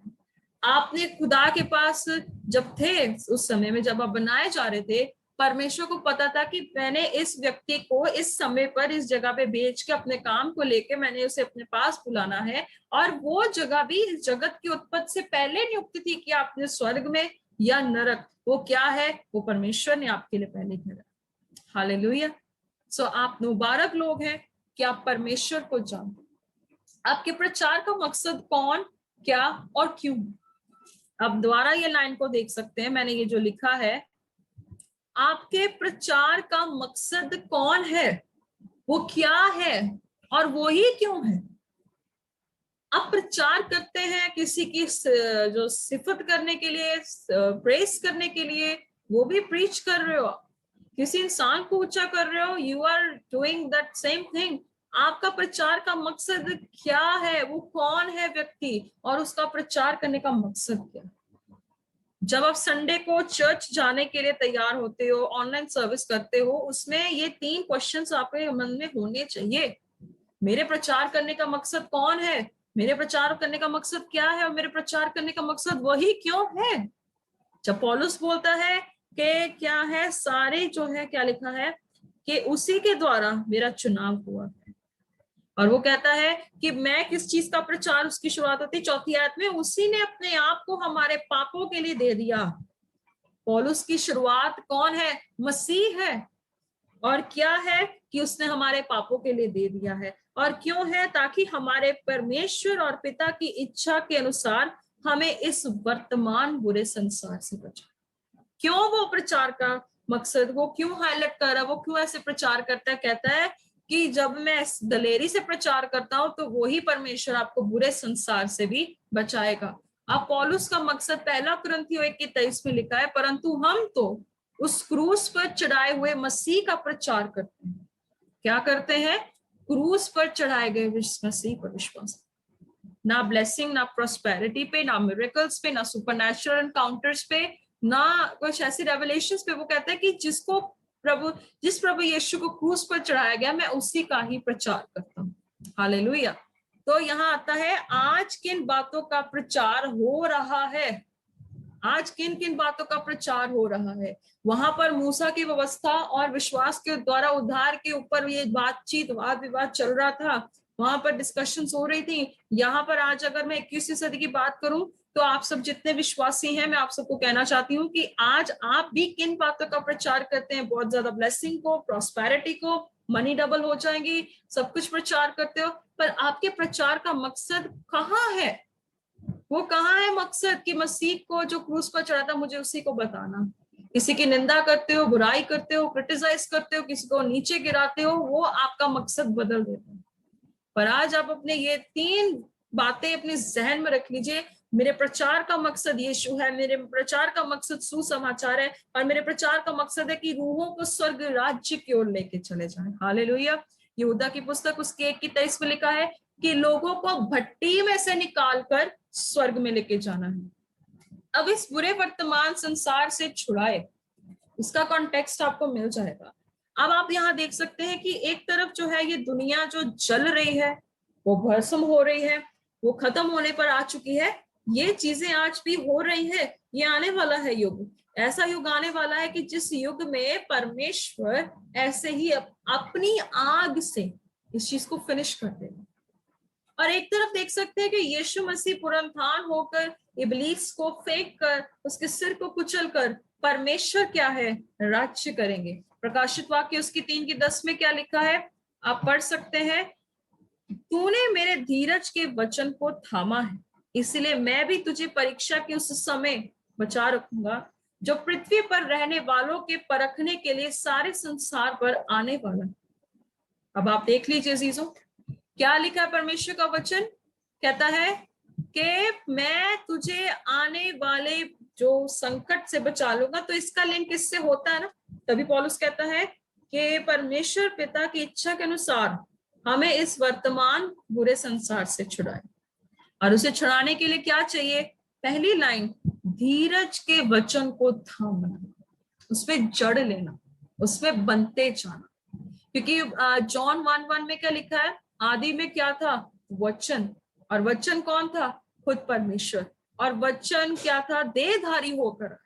आपने खुदा के पास जब थे, उस समय में जब आप बनाए जा रहे थे, परमेश्वर को पता था कि मैंने इस व्यक्ति को इस समय पर इस जगह पे भेज के अपने काम को लेके मैंने उसे अपने पास बुलाना है। और वो जगह भी इस जगत की उत्पत्ति से पहले नियुक्त थी कि आपने स्वर्ग में या नरक, वो क्या है, वो परमेश्वर ने आपके लिए पहले किया। हालेलुया। सो आप मुबारक लोग हैं कि आप परमेश्वर को जानते। आपके प्रचार का मकसद कौन, क्या और क्यों। अब दोबारा ये लाइन को देख सकते हैं, मैंने ये जो लिखा है, आपके प्रचार का मकसद कौन है, वो क्या है, और वो ही क्यों है। आप प्रचार करते हैं किसी की जो सिफत करने के लिए, प्रेस करने के लिए, वो भी प्रीच कर रहे हो, किसी इंसान को ऊंचा कर रहे हो, you are doing that same thing. आपका प्रचार का मकसद क्या है, वो कौन है व्यक्ति, और उसका प्रचार करने का मकसद क्या है। जब आप संडे को चर्च जाने के लिए तैयार होते हो, ऑनलाइन सर्विस करते हो, उसमें ये 3 क्वेश्चंस आपके मन में होने चाहिए। मेरे प्रचार करने का मकसद कौन है, मेरे प्रचार करने का मकसद क्या है, और मेरे प्रचार करने का मकसद वही क्यों है। जब पौलुस बोलता है कि क्या है, सारे जो है क्या लिखा है कि उसी के द्वारा मेरा चुनाव हुआ है। और वो कहता है कि मैं किस चीज का प्रचार, उसकी शुरुआत होती है 4वीं आयत में, उसी ने अपने आप को हमारे पापों के लिए दे दिया। पौलुस की शुरुआत कौन है? मसीह है। और क्या है कि उसने हमारे पापों के लिए दे दिया है। और क्यों है? ताकि हमारे परमेश्वर और पिता की इच्छा के अनुसार हमें इस वर्तमान बुरे संसार से बचाए। क्यों वो प्रचार का मकसद, वो क्यों हाईलाइट कर रहा है, वो क्यों ऐसे प्रचार करता है? कहता है कि जब मैं दलेरी से प्रचार करता हूं तो वही परमेश्वर आपको बुरे संसार से भी बचाएगा। अब पौलुस का मकसद 1 कुरिन्थियों 1:23 में लिखा है, परंतु हम तो उस क्रूस पर चढ़ाए हुए मसीह का प्रचार करते हैं। क्या करते हैं? क्रूस पर चढ़ाए गए मसीह पर विश्वास। ना ब्लेसिंग, ना प्रोस्पेरिटी पे, ना मिरेकल्स पे, ना सुपरनैचुरल एनकाउंटर्स पे, ना कुछ ऐसी रेवलेशंस पे। वो कहते हैं कि जिस प्रभु यीशु को क्रूस पर चढ़ाया गया, मैं उसी का ही प्रचार करता हूँ। हालेलुया। तो यहाँ आता है, आज किन बातों का प्रचार हो रहा है? आज किन किन बातों का प्रचार हो रहा है? वहां पर मूसा की व्यवस्था और विश्वास के द्वारा उद्धार के ऊपर ये बातचीत, वाद विवाद चल रहा था, वहां पर डिस्कशंस हो रही थी। यहाँ पर आज अगर मैं 21वीं सदी की बात करूं तो आप सब जितने विश्वासी हैं, मैं आप सबको कहना चाहती हूँ कि आज आप भी किन बातों का प्रचार करते हैं? बहुत ज्यादा ब्लेसिंग को, प्रॉस्पेरिटी को, मनी डबल हो जाएंगी, सब कुछ प्रचार करते हो, पर आपके प्रचार का मकसद कहाँ है? वो कहाँ है मकसद कि मसीह को जो क्रूस पर चढ़ा था मुझे उसी को बताना? किसी की निंदा करते हो, बुराई करते हो, क्रिटिसाइज करते हो, किसी को नीचे गिराते हो, वो आपका मकसद बदल देता है। पर आज आप अपने ये 3 बातें अपने जहन में रख लीजिए। मेरे प्रचार का मकसद यीशु है, मेरे प्रचार का मकसद सुसमाचार है, और मेरे प्रचार का मकसद है कि रूहों को स्वर्ग राज्य की ओर लेके चले जाएं। हालेलुया। यहूदा की पुस्तक उसके 1:23 में लिखा है कि लोगों को भट्टी में से निकालकर स्वर्ग में लेके जाना है। अब इस बुरे वर्तमान संसार से छुड़ाए, इसका कॉन्टेक्स्ट आपको मिल जाएगा। अब आप यहाँ देख सकते हैं कि एक तरफ जो है ये दुनिया जो जल रही है, वो भस्म हो रही है, वो खत्म होने पर आ चुकी है। ये चीजें आज भी हो रही है। ये आने वाला है युग, ऐसा युग आने वाला है कि जिस युग में परमेश्वर ऐसे ही अपनी आग से इस चीज को फिनिश कर देगा। और एक तरफ देख सकते हैं कि यीशु मसीह पुनरुत्थान होकर इब्लीस को फेंक कर, उसके सिर को कुचल कर परमेश्वर क्या है? राज्य करेंगे। प्रकाशित वाक्य उसकी 3:10 में क्या लिखा है? आप पढ़ सकते हैं, तूने मेरे धीरज के वचन को थामा है, इसलिए मैं भी तुझे परीक्षा के उस समय बचा रखूंगा जो पृथ्वी पर रहने वालों के परखने के लिए सारे संसार पर आने वाला है। अब आप देख लीजिए अजीजों, क्या लिखा है परमेश्वर का वचन? कहता है कि मैं तुझे आने वाले जो संकट से बचा लूंगा। तो इसका लिंक किससे होता है ना? तभी पौलुस कहता है कि परमेश्वर पिता की इच्छा के अनुसार हमें इस वर्तमान बुरे संसार से छुड़ाए। और उसे छुड़ाने के लिए क्या चाहिए? पहली लाइन, धीरज के वचन को थामना, उसमें जड़ लेना, उसमें बनते जाना। क्योंकि जॉन 1:1 में क्या लिखा है? आदि में क्या था? वचन। और वचन कौन था? खुद परमेश्वर। और वचन क्या था? देहधारी होकर।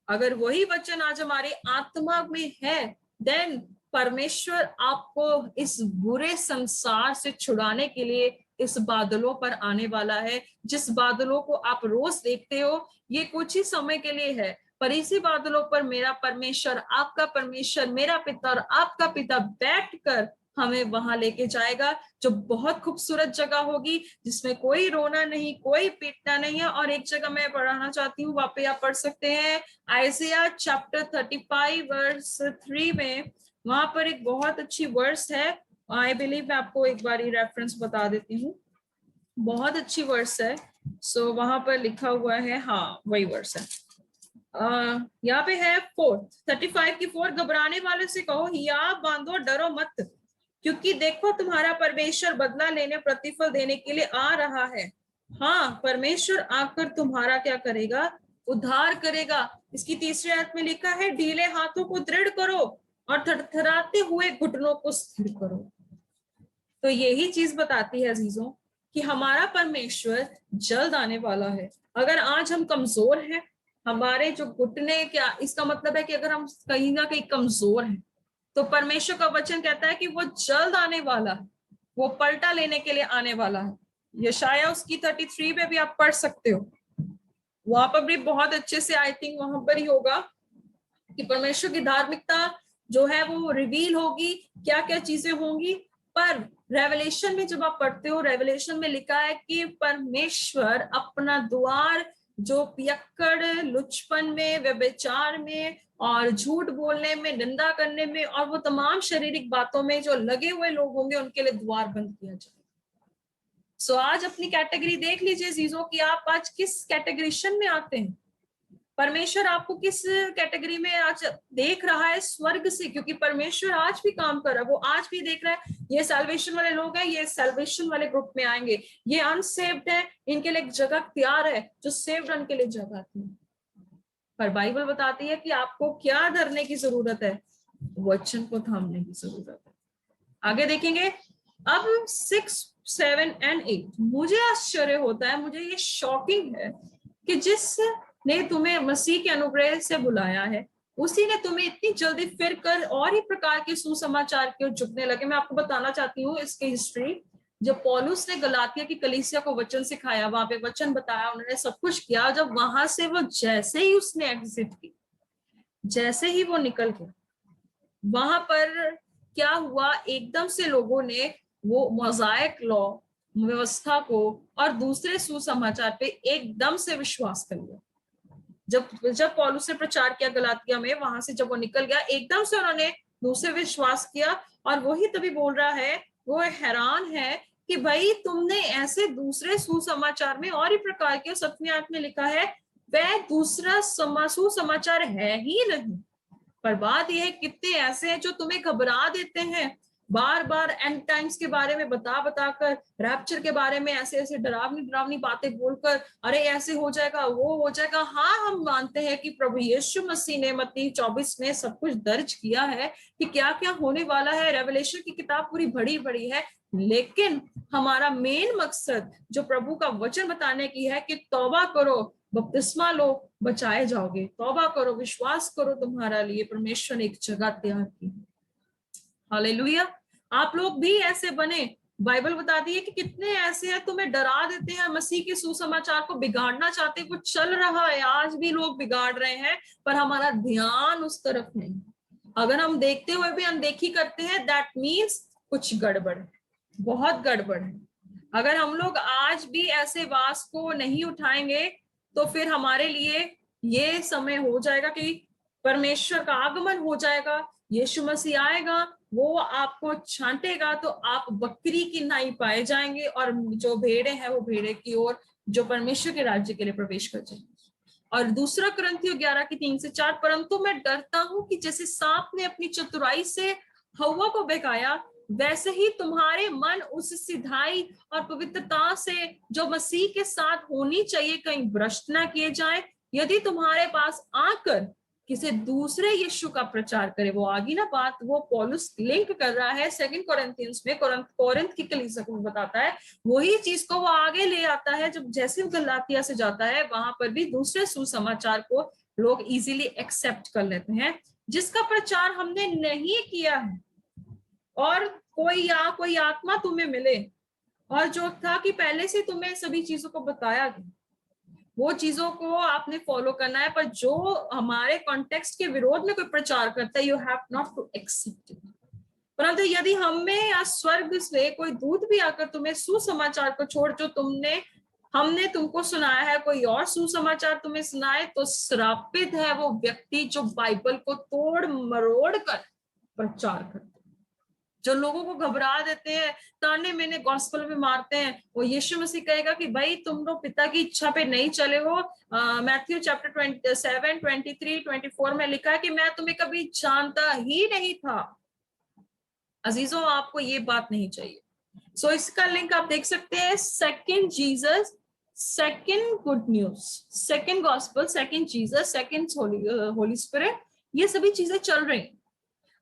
अगर वही वचन आज हमारी आत्मा में है, देन परमेश्वर आपको इस बुरे संसार से छुड़ाने के लिए इस बादलों पर आने वाला है। जिस बादलों को आप रोज देखते हो, ये कुछ ही समय के लिए है, पर इसी बादलों पर मेरा परमेश्वर, आपका परमेश्वर, मेरा पिता और आपका पिता बैठकर हमें वहां लेके जाएगा, जो बहुत खूबसूरत जगह होगी, जिसमें कोई रोना नहीं, कोई पीटना नहीं है। और एक जगह मैं पढ़ाना चाहती हूँ, वहां पे आप पढ़ सकते हैं, आइजिया चैप्टर 35 वर्स 3 में। वहां पर एक बहुत अच्छी वर्स है, आई बिलीव मैं आपको एक बार रेफरेंस बता देती हूँ, बहुत अच्छी वर्स है। सो वहां पर लिखा हुआ है, हाँ वही वर्स है। यहाँ पे है 35 की 4, घबराने वाले से कहो हिया बांधो, डरो मत, क्योंकि देखो तुम्हारा परमेश्वर बदला लेने, प्रतिफल देने के लिए आ रहा है। हाँ, परमेश्वर आकर तुम्हारा क्या करेगा? उद्धार करेगा। इसकी 3री आयत में लिखा है, ढीले हाथों को दृढ़ करो और थरथराते हुए घुटनों को स्थिर करो। तो यही चीज बताती है अजीजों कि हमारा परमेश्वर जल्द आने वाला है। अगर आज हम कमजोर हैं, हमारे जो घुटने, क्या इसका मतलब है कि अगर हम कहीं ना कहीं कमजोर हैं, तो परमेश्वर का वचन कहता है कि वो जल्द आने वाला है। वो पलटा लेने के लिए आने वाला है। यशाया उसकी 33 में भी आप पढ़ सकते हो, वहां पर भी बहुत अच्छे से, आई थिंक वहां पर ही होगा कि परमेश्वर की धार्मिकता जो है वो रिवील होगी, क्या क्या चीजें होंगी। पर रेवलेशन में जब आप पढ़ते हो, रेवलेशन में लिखा है कि परमेश्वर अपना द्वार जो पियक्कड़, लुचपन में, व्यभिचार में और झूठ बोलने में, निंदा करने में और वो तमाम शारीरिक बातों में जो लगे हुए लोग होंगे, उनके लिए द्वार बंद किया जाए। सो आज अपनी कैटेगरी देख लीजिए चीजों की, आप आज किस कैटेगरीशन में आते हैं। परमेश्वर आपको किस कैटेगरी में आज देख रहा है स्वर्ग से, क्योंकि परमेश्वर आज भी काम कर रहा है, वो आज भी देख रहा है ये सैल्वेशन वाले लोग हैं, ये सैल्वेशन वाले ग्रुप में आएंगे, ये अनसेव्ड है, इनके लिए एक जगह तैयार है, जो सेव्ड उनके लिए जगह थी। पर बाइबल बताती है कि आपको क्या डरने की जरूरत है, वचन को थामने की जरूरत है। आगे देखेंगे अब 6, 7 and 8। मुझे आश्चर्य होता है, मुझे ये शॉकिंग है कि जिसने तुम्हें मसीह के अनुग्रह से बुलाया है, उसी ने तुम्हें इतनी जल्दी फिर कर और ही प्रकार के सुसमाचार की ओर झुकने लगे। मैं आपको बताना चाहती हूँ इसकी हिस्ट्री। जब पौलुस ने गलातिया की कलीसिया को वचन सिखाया, वहां पे वचन बताया, उन्होंने सब कुछ किया, जब वहां से वो जैसे ही उसने एग्जिट की, जैसे ही वो निकल गया, वहां पर क्या हुआ, एकदम से लोगों ने वो मोज़ाइक लॉ व्यवस्था को और दूसरे सुसमाचार पे एकदम से विश्वास कर लिया। जब पौलुस ने प्रचार किया गलातिया में, वहां से जब वो निकल गया, एकदम से उन्होंने दूसरे विश्वास किया। और वही तभी बोल रहा है, वो हैरान है कि भाई तुमने ऐसे दूसरे सुसमाचार में और ही प्रकार के, 7वीं आयत में लिखा है वह दूसरा सुसमाचार है ही नहीं। पर बात यह है, कितने ऐसे हैं जो तुम्हें घबरा देते हैं, बार बार एंड टाइम्स के बारे में बताकर, रैप्चर के बारे में ऐसे ऐसे डरावनी बातें बोलकर, अरे ऐसे हो जाएगा, वो हो जाएगा। हाँ, हम मानते हैं कि प्रभु यीशु मसीह ने मत्ती 24 में सब कुछ दर्ज किया है कि क्या क्या होने वाला है, रेवलेशन की किताब पूरी भरी है। लेकिन हमारा मेन मकसद जो प्रभु का वचन बताने की है कि तौबा करो, बपतिस्मा लो, बचाए जाओगे, तौबा करो, विश्वास करो, तुम्हारा लिए परमेश्वर ने एक जगह तैयार की। हालेलुया। आप लोग भी ऐसे बने। बाइबल बताती है कि कितने ऐसे हैं तुम्हें डरा देते हैं, मसीह के सुसमाचार को बिगाड़ना चाहते हैं। वो चल रहा है, आज भी लोग बिगाड़ रहे हैं, पर हमारा ध्यान उस तरफ नहीं। अगर हम देखते हुए भी अनदेखी करते हैं, दैट मीन्स कुछ गड़बड़ है, बहुत गड़बड़ है। अगर हम लोग आज भी ऐसे वास को नहीं उठाएंगे, तो फिर हमारे लिए ये समय हो जाएगा कि परमेश्वर का आगमन हो जाएगा, यीशु मसीह आएगा, वो आपको छांटेगा, तो आप बकरी की नाई पाए जाएंगे, और जो भेड़े हैं वो भेड़े की ओर, जो परमेश्वर के राज्य के लिए प्रवेश कर जाएंगे। और दूसरा कुरिन्थियों 11 की 3 से 4, परंतु मैं डरता हूं कि जैसे सांप ने अपनी चतुराई से हव्वा को बहकाया, वैसे ही तुम्हारे मन उस सिधाई और पवित्रता से जो मसीह के साथ होनी चाहिए कहीं भ्रष्ट ना किए जाए। यदि तुम्हारे पास आकर किसी दूसरे यीशु का प्रचार करे, वो आगे ना बात, वो पौलुस लिंक कर रहा है 2 कोरिन्थियंस में, कोरिन्थ की कलीसिया को बताता है, वही चीज को वो आगे ले आता है। जब जैसे गलातिया से जाता है, वहां पर भी दूसरे सुसमाचार को लोग इजीली एक्सेप्ट कर लेते हैं, जिसका प्रचार हमने नहीं किया है। और कोई आत्मा तुम्हें मिले, और जो था कि पहले से तुम्हें सभी चीजों को बताया गया, वो चीजों को आपने फॉलो करना है। पर जो हमारे कॉन्टेक्स्ट के विरोध में कोई प्रचार करता है, you have not to accept it. परंतु यदि हमें या स्वर्ग से कोई दूत भी आकर तुम्हें सुसमाचार को छोड़ जो हमने तुमको सुनाया है, कोई और सुसमाचार तुम्हें सुनाए, तो श्रापित है वो व्यक्ति जो बाइबल को तोड़ मरोड़ कर प्रचार करता है, जो लोगों को घबरा देते हैं, ताने मैंने गॉस्पेल में मारते हैं। वो यीशु मसीह कहेगा कि भाई तुम लोग पिता की इच्छा पे नहीं चले हो। मैथ्यू चैप्टर 27, 23, 24 में लिखा है कि मैं तुम्हें कभी जानता ही नहीं था। अजीजों, आपको ये बात नहीं चाहिए। सो इसका लिंक आप देख सकते हैं, 2 Jesus, 2 good news, 2 gospel, 2 Jesus, 2 Holi spirit, ये सभी चीजें चल रही।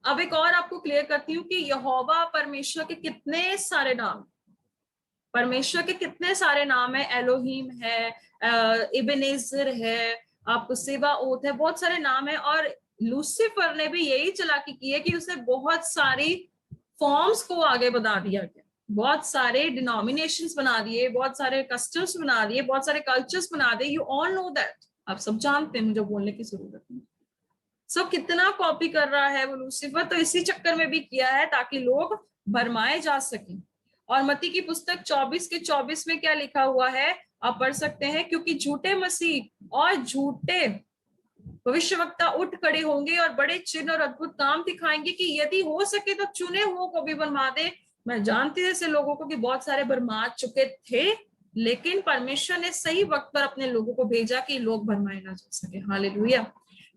अब एक और आपको क्लियर करती हूँ कि यहोवा परमेश्वर के कितने सारे नाम, परमेश्वर के कितने सारे नाम है। एलोहीम है, इबेनेजर है, आपको सेवा ओथ है, बहुत सारे नाम है। और लूसीफर ने भी यही चालाकी की है कि उसने बहुत सारी फॉर्म्स को आगे बढ़ा दिया गया। बहुत सारे डिनोमिनेशंस बना दिए, बहुत सारे कस्टम्स बना दिए, बहुत सारे कल्चर्स बना दिए। यू ऑल नो दैट, आप सब जानते हैं, मुझे बोलने की जरूरत नहीं। सब कितना कॉपी कर रहा है वो लूसीफर, तो इसी चक्कर में भी किया है ताकि लोग भरमाए जा सकें। और मत्ती की पुस्तक 24 के 24 में क्या लिखा हुआ है, आप पढ़ सकते हैं, क्योंकि झूठे मसीह और झूठे भविष्यवक्ता उठ खड़े होंगे और बड़े चिन्ह और अद्भुत काम दिखाएंगे कि यदि हो सके तो चुने हुओं को भी भरमा दे। मैं जानती हूँ ऐसे लोगों को कि बहुत सारे भरमा चुके थे, लेकिन परमेश्वर ने सही वक्त पर अपने लोगों को भेजा कि लोग भरमाए ना जा सके। हालेलुया।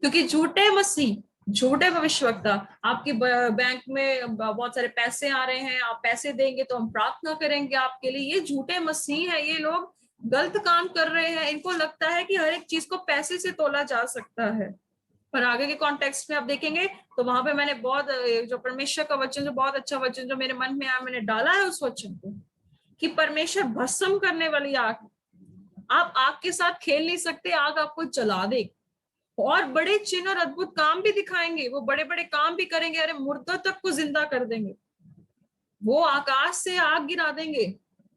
क्योंकि झूठे मसीह, झूठे भविष्यवक्ता, आपकी बैंक में बहुत सारे पैसे आ रहे हैं, आप पैसे देंगे तो हम प्रार्थना करेंगे आपके लिए, ये झूठे मसीह है। ये लोग गलत काम कर रहे हैं। इनको लगता है कि हर एक चीज को पैसे से तोला जा सकता है। पर आगे के कॉन्टेक्स्ट में आप देखेंगे तो वहां पे मैंने बहुत, जो परमेश्वर का वचन, जो बहुत अच्छा वचन जो मेरे मन में आया, मैंने डाला है उस वचन को, कि परमेश्वर भस्म करने वाली आग, आप आग के साथ खेल नहीं सकते, आग आपको जला देगी। और बड़े चिन्ह और अद्भुत काम भी दिखाएंगे, वो बड़े बड़े काम भी करेंगे। अरे मुर्दों तक को जिंदा कर देंगे, वो आकाश से आग गिरा देंगे,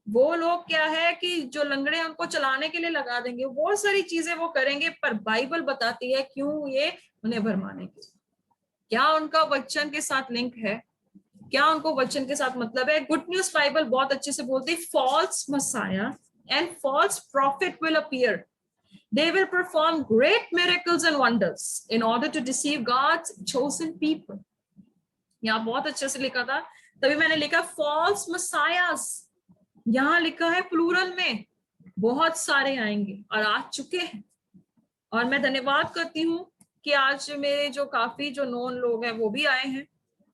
वो लोग क्या है कि जो लंगड़े उनको चलाने के लिए लगा देंगे, बहुत सारी चीजें वो करेंगे। पर बाइबल बताती है क्यों, ये उन्हें भरमाने के। क्या उनका वचन के साथ लिंक है, क्या उनको वचन के साथ मतलब है? गुड न्यूज बाइबल बहुत अच्छे से बोलती है, false messiah and false prophet will appear, they will perform great miracles and wonders in order to deceive God's chosen people। यहाँ बहुत अच्छे से लिखा था, तभी मैंने लिखा फॉल्स मसायास, यहाँ लिखा है प्लूरल में, बहुत सारे आएंगे और आ चुके हैं। और मैं धन्यवाद करती हूँ कि आज मेरे जो काफी जो नोन लोग हैं वो भी आए हैं,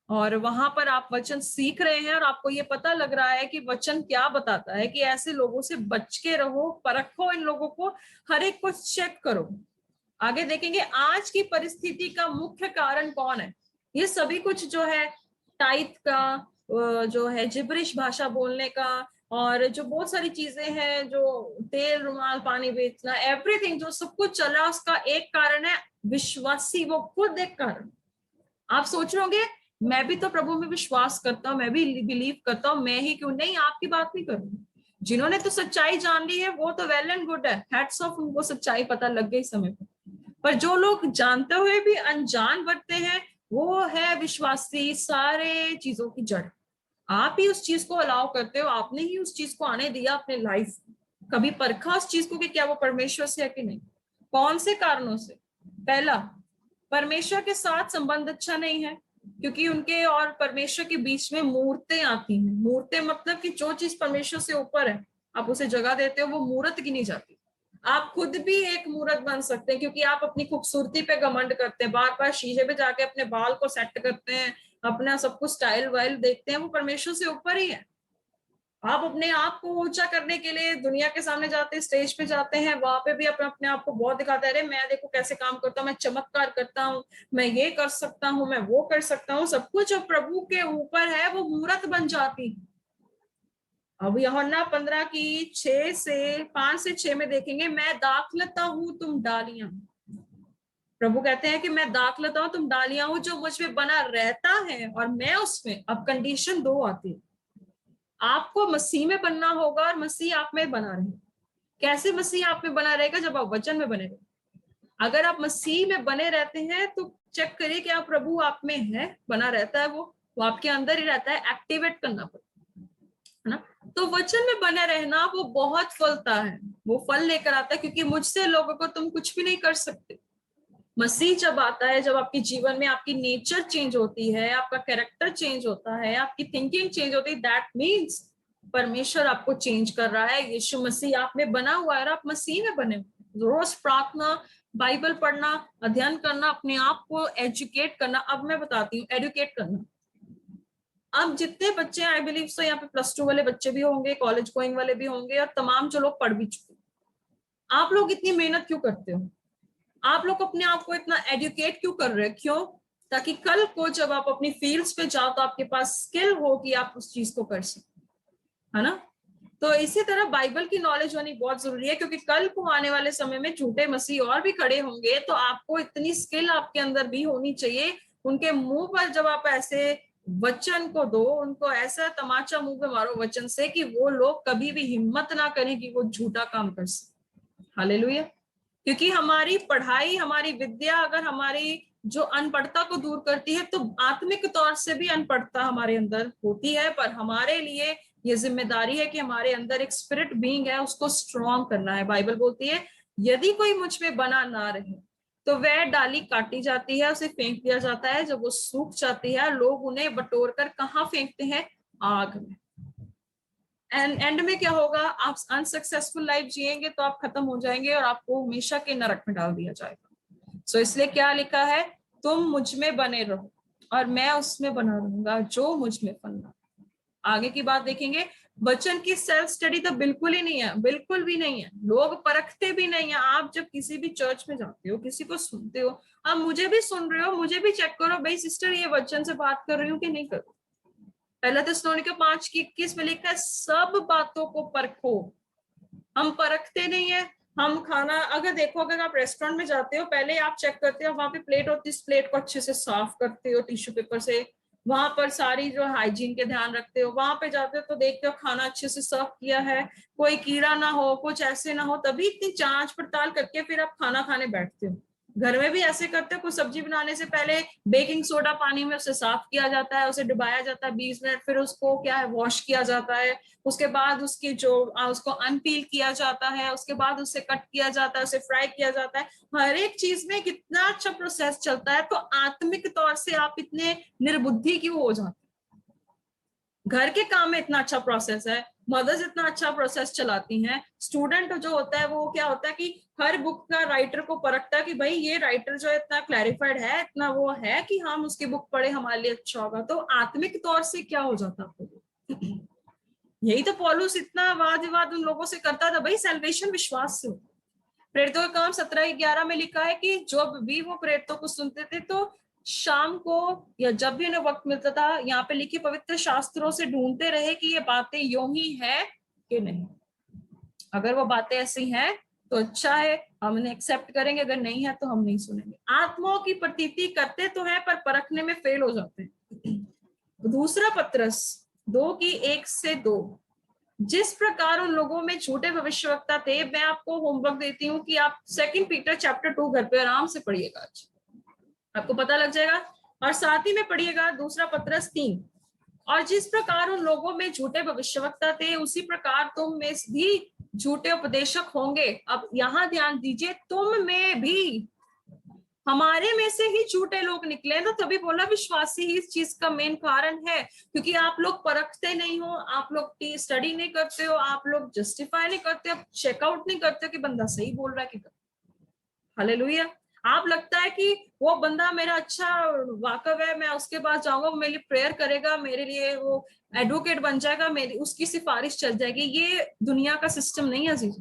और वहां पर आप वचन सीख रहे हैं, और आपको ये पता लग रहा है कि वचन क्या बताता है, कि ऐसे लोगों से बच के रहो, परखो इन लोगों को, हर एक को चेक करो। आगे देखेंगे आज की परिस्थिति का मुख्य कारण कौन है। ये सभी कुछ जो है, टाइप का, जो है जिब्रिश भाषा बोलने का, और जो बहुत सारी चीजें हैं, जो तेल रुमाल पानी बेचना, एवरीथिंग जो सब कुछ चला, उसका एक कारण है विश्वासी, वो खुद एक कारण। आप सोच रहे होंगे मैं भी तो प्रभु में विश्वास करता हूँ, मैं भी बिलीव करता हूँ, मैं ही क्यों नहीं, आपकी बात नहीं करूंगी। जिन्होंने तो सच्चाई जान ली है वो तो वेल एंड गुड है, हैट्स ऑफ, उनको सच्चाई पता लग गई समय पर जो लोग जानते हुए भी अनजान बरते हैं, वो है विश्वासी सारे चीजों की जड़। आप ही उस चीज को अलाउ करते हो, आपने ही उस चीज को आने दिया अपने लाइफ। कभी परखा उस चीज को कि क्या वो परमेश्वर से है कि नहीं? कौन से कारणों से? पहला, परमेश्वर के साथ संबंध अच्छा नहीं है, क्योंकि उनके और परमेश्वर के बीच में मूर्तें आती हैं। मूर्तें मतलब कि जो चीज परमेश्वर से ऊपर है, आप उसे जगह देते हो, वो मूर्त गिनी जाती। आप खुद भी एक मूर्त बन सकते हैं, क्योंकि आप अपनी खूबसूरती पे घमंड करते हैं, बार बार शीशे पे जाके अपने बाल को सेट करते हैं, अपना सब कुछ स्टाइल वाइल देखते हैं, वो परमेश्वर से ऊपर ही है। आप अपने आप को ऊंचा करने के लिए दुनिया के सामने जाते हैं, स्टेज पे जाते हैं, वहां पे भी अपने आप को बहुत दिखाते हैं, अरे मैं देखो कैसे काम करता हूँ, मैं चमत्कार करता हूँ, मैं ये कर सकता हूँ, मैं वो कर सकता हूँ। सब कुछ जो प्रभु के ऊपर है वो मूर्त बन जाती है। अब यूहन्ना 15 की 5 से 6 में देखेंगे, मैं दाखलता हूँ तुम डालियां। प्रभु कहते हैं कि मैं दाखलता हूँ तुम डालियां हूँ, जो मुझ में बना रहता है और मैं उसमें। अब कंडीशन 2 आती है, आपको मसीह में बनना होगा और मसीह आप में बना रहे। कैसे मसीह आप में बना रहेगा? जब आप वचन में बने रहे। अगर आप मसीह में बने रहते हैं तो चेक करिए कि आप प्रभु आप में है, बना रहता है, वो आपके अंदर ही रहता है, एक्टिवेट करना पड़ता है ना। तो वचन में बने रहना वो बहुत फलता है, वो फल लेकर आता है, क्योंकि मुझसे लोगों को तुम कुछ भी नहीं कर सकते। मसीह जब आता है, जब आपके जीवन में आपकी नेचर चेंज होती है, आपका कैरेक्टर चेंज होता है, आपकी थिंकिंग चेंज होती है, दैट मीन्स परमेश्वर आपको चेंज कर रहा है। यीशु मसीह आप में बना हुआ है और आप मसीह में बने हुए। रोज प्रार्थना, बाइबल पढ़ना, अध्ययन करना, अपने आप को एजुकेट करना। अब मैं बताती हूँ एडुकेट करना। अब जितने बच्चे, आई बिलीव सो यहाँ पे +2 वाले बच्चे भी होंगे, कॉलेज गोइंग वाले भी होंगे, और तमाम जो लोग पढ़ भी चुके, आप लोग इतनी मेहनत क्यों करते हो? आप लोग अपने आप को इतना एडुकेट क्यों कर रहे हैं? क्यों? ताकि कल को जब आप अपनी फील्ड्स पे जाओ तो आपके पास स्किल हो कि आप उस चीज को कर सकें, है ना। तो इसी तरह बाइबल की नॉलेज होनी बहुत जरूरी है, क्योंकि कल को आने वाले समय में झूठे मसीह और भी खड़े होंगे, तो आपको इतनी स्किल आपके अंदर भी होनी चाहिए। उनके मुंह पर जब आप ऐसे वचन को दो, उनको ऐसा तमाचा मुंह पे मारो वचन से कि वो लोग कभी भी हिम्मत ना करें कि वो झूठा काम कर सके। हालेलुया। क्योंकि हमारी पढ़ाई, हमारी विद्या अगर हमारी जो अनपढ़ता को दूर करती है, तो आत्मिक तौर से भी अनपढ़ता हमारे अंदर होती है, पर हमारे लिए ये जिम्मेदारी है कि हमारे अंदर एक स्पिरिट बीइंग है, उसको स्ट्रॉन्ग करना है। बाइबल बोलती है यदि कोई मुझ में बना ना रहे तो वह डाली काटी जाती है, उसे फेंक दिया जाता है। जब वो सूख जाती है, लोग उन्हें बटोर कर कहाँ फेंकते हैं? आग में। एंड में क्या होगा? आप अनसक्सेसफुल लाइफ जिएंगे तो आप खत्म हो जाएंगे और आपको हमेशा के नरक में डाल दिया जाएगा। सो इसलिए क्या लिखा है? तुम मुझ में बने रहो और मैं उसमें बना रहूंगा जो मुझ में बना। आगे की बात देखेंगे। वचन की सेल्फ स्टडी तो बिल्कुल ही नहीं है, बिल्कुल भी नहीं है। लोग परखते भी नहीं है। आप जब किसी भी चर्च में जाते हो, किसी को सुनते हो, आप मुझे भी सुन रहे हो, मुझे भी चेक करो भाई सिस्टर ये वचन से बात कर रही हूँ कि नहीं कर रही। पहला थिस्सलुनीके 5:21 में लिखा है सब बातों को परखो। हम परखते नहीं है। हम खाना अगर देखो, अगर आप रेस्टोरेंट में जाते हो, पहले आप चेक करते हो वहां पे प्लेट होती है, इस प्लेट को अच्छे से साफ करते हो टिश्यू पेपर से, वहां पर सारी जो हाइजीन के ध्यान रखते हो। वहां पे जाते हो तो देखते हो खाना अच्छे से सर्व किया है, कोई कीड़ा ना हो, कुछ ऐसे ना हो, तभी इतनी जांच पड़ताल करके फिर आप खाना खाने बैठते हो। घर में भी ऐसे करते हो, कुछ सब्जी बनाने से पहले बेकिंग सोडा पानी में उसे साफ किया जाता है, उसे डुबाया जाता है 20 मिनट, फिर उसको क्या है वॉश किया जाता है, उसके बाद उसकी जो उसको अनपील किया जाता है, उसके बाद उसे कट किया जाता है, उसे फ्राई किया जाता है। हर एक चीज में कितना अच्छा प्रोसेस चलता है। तो आत्मिक तौर से आप इतने निर्बुद्धि क्यों हो जाते? घर के काम में इतना अच्छा प्रोसेस है, मदर्स इतना अच्छा प्रोसेस चलाती हैं। स्टूडेंट जो होता है वो क्या होता है कि हर बुक का राइटर को परखता है कि भाई ये राइटर जो है इतना क्लैरिफाइड है, इतना वो है कि हम उसकी बुक पढ़े हमारे लिए अच्छा होगा। तो आत्मिक तौर से क्या हो जाता आपको? यही तो पौलुस इतना वाद विवाद उन लोगों से करता था, भाई सैल्वेशन विश्वास से होता। प्रेरितों का काम 17:11 में लिखा है कि जब भी वो प्रेरितों को सुनते थे तो शाम को या जब भी उन्हें वक्त मिलता था, यहाँ पे लिखे पवित्र शास्त्रों से ढूंढते रहे कि ये बातें यूं ही है कि नहीं। अगर वो बातें ऐसी हैं तो अच्छा है, हम उन्हें एक्सेप्ट करेंगे, अगर नहीं है तो हम नहीं सुनेंगे। आत्माओं की प्रतीति करते तो है पर परखने में फेल हो जाते हैं। दूसरा पत्रस 2:1-2। जिस प्रकार उन लोगों में झूठे भविष्यवक्ता थे, मैं आपको होमवर्क देती हूँ कि आप 2 पीटर चैप्टर 2 घर पे आराम से पढ़िएगा, आज आपको पता लग जाएगा। और साथ ही में पढ़िएगा दूसरा पत्रस 3। और जिस प्रकार उन लोगों में झूठे भविष्यवक्ता थे, उसी प्रकार तुम में भी झूठे उपदेशक होंगे। अब यहाँ ध्यान दीजिए, तुम में भी, हमारे में से ही झूठे लोग निकले ना, तभी बोला विश्वासी ही इस चीज का मेन कारण है। क्योंकि आप लोग परखते नहीं हो, आप लोग स्टडी नहीं करते हो, आप लोग जस्टिफाई नहीं करते हो, चेकआउट नहीं करते हो कि बंदा सही बोल रहा है कि। हालेलुया। आप लगता है कि वो बंदा मेरा अच्छा वाकफ है, मैं उसके पास जाऊंगा, वो मेरे लिए प्रेयर करेगा, मेरे लिए वो एडवोकेट बन जाएगा, मेरी उसकी सिफारिश चल जाएगी। ये दुनिया का सिस्टम नहीं है अजीज।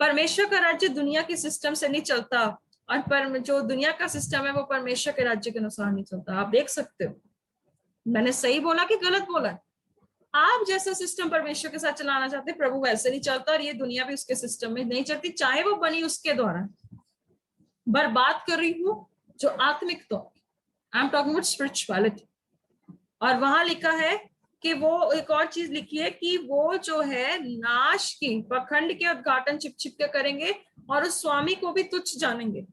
परमेश्वर का राज्य दुनिया के सिस्टम से नहीं चलता, और पर जो दुनिया का सिस्टम है वो परमेश्वर के राज्य के अनुसार नहीं चलता। आप देख सकते हो मैंने सही बोला कि गलत बोला? आप जैसा सिस्टम परमेश्वर के साथ चलाना चाहते हैं, प्रभु वैसे नहीं चलता, और ये दुनिया भी उसके सिस्टम में नहीं चलती, चाहे वो बनी उसके द्वारा। बात कर रही हूँ जो आत्मिक तो, I am talking about spirituality. और वहां लिखा है कि वो एक और चीज लिखी है कि वो जो है नाश की पखंड के उद्घाटन छिप छिप के करेंगे और उस स्वामी को भी तुच्छ जानेंगे।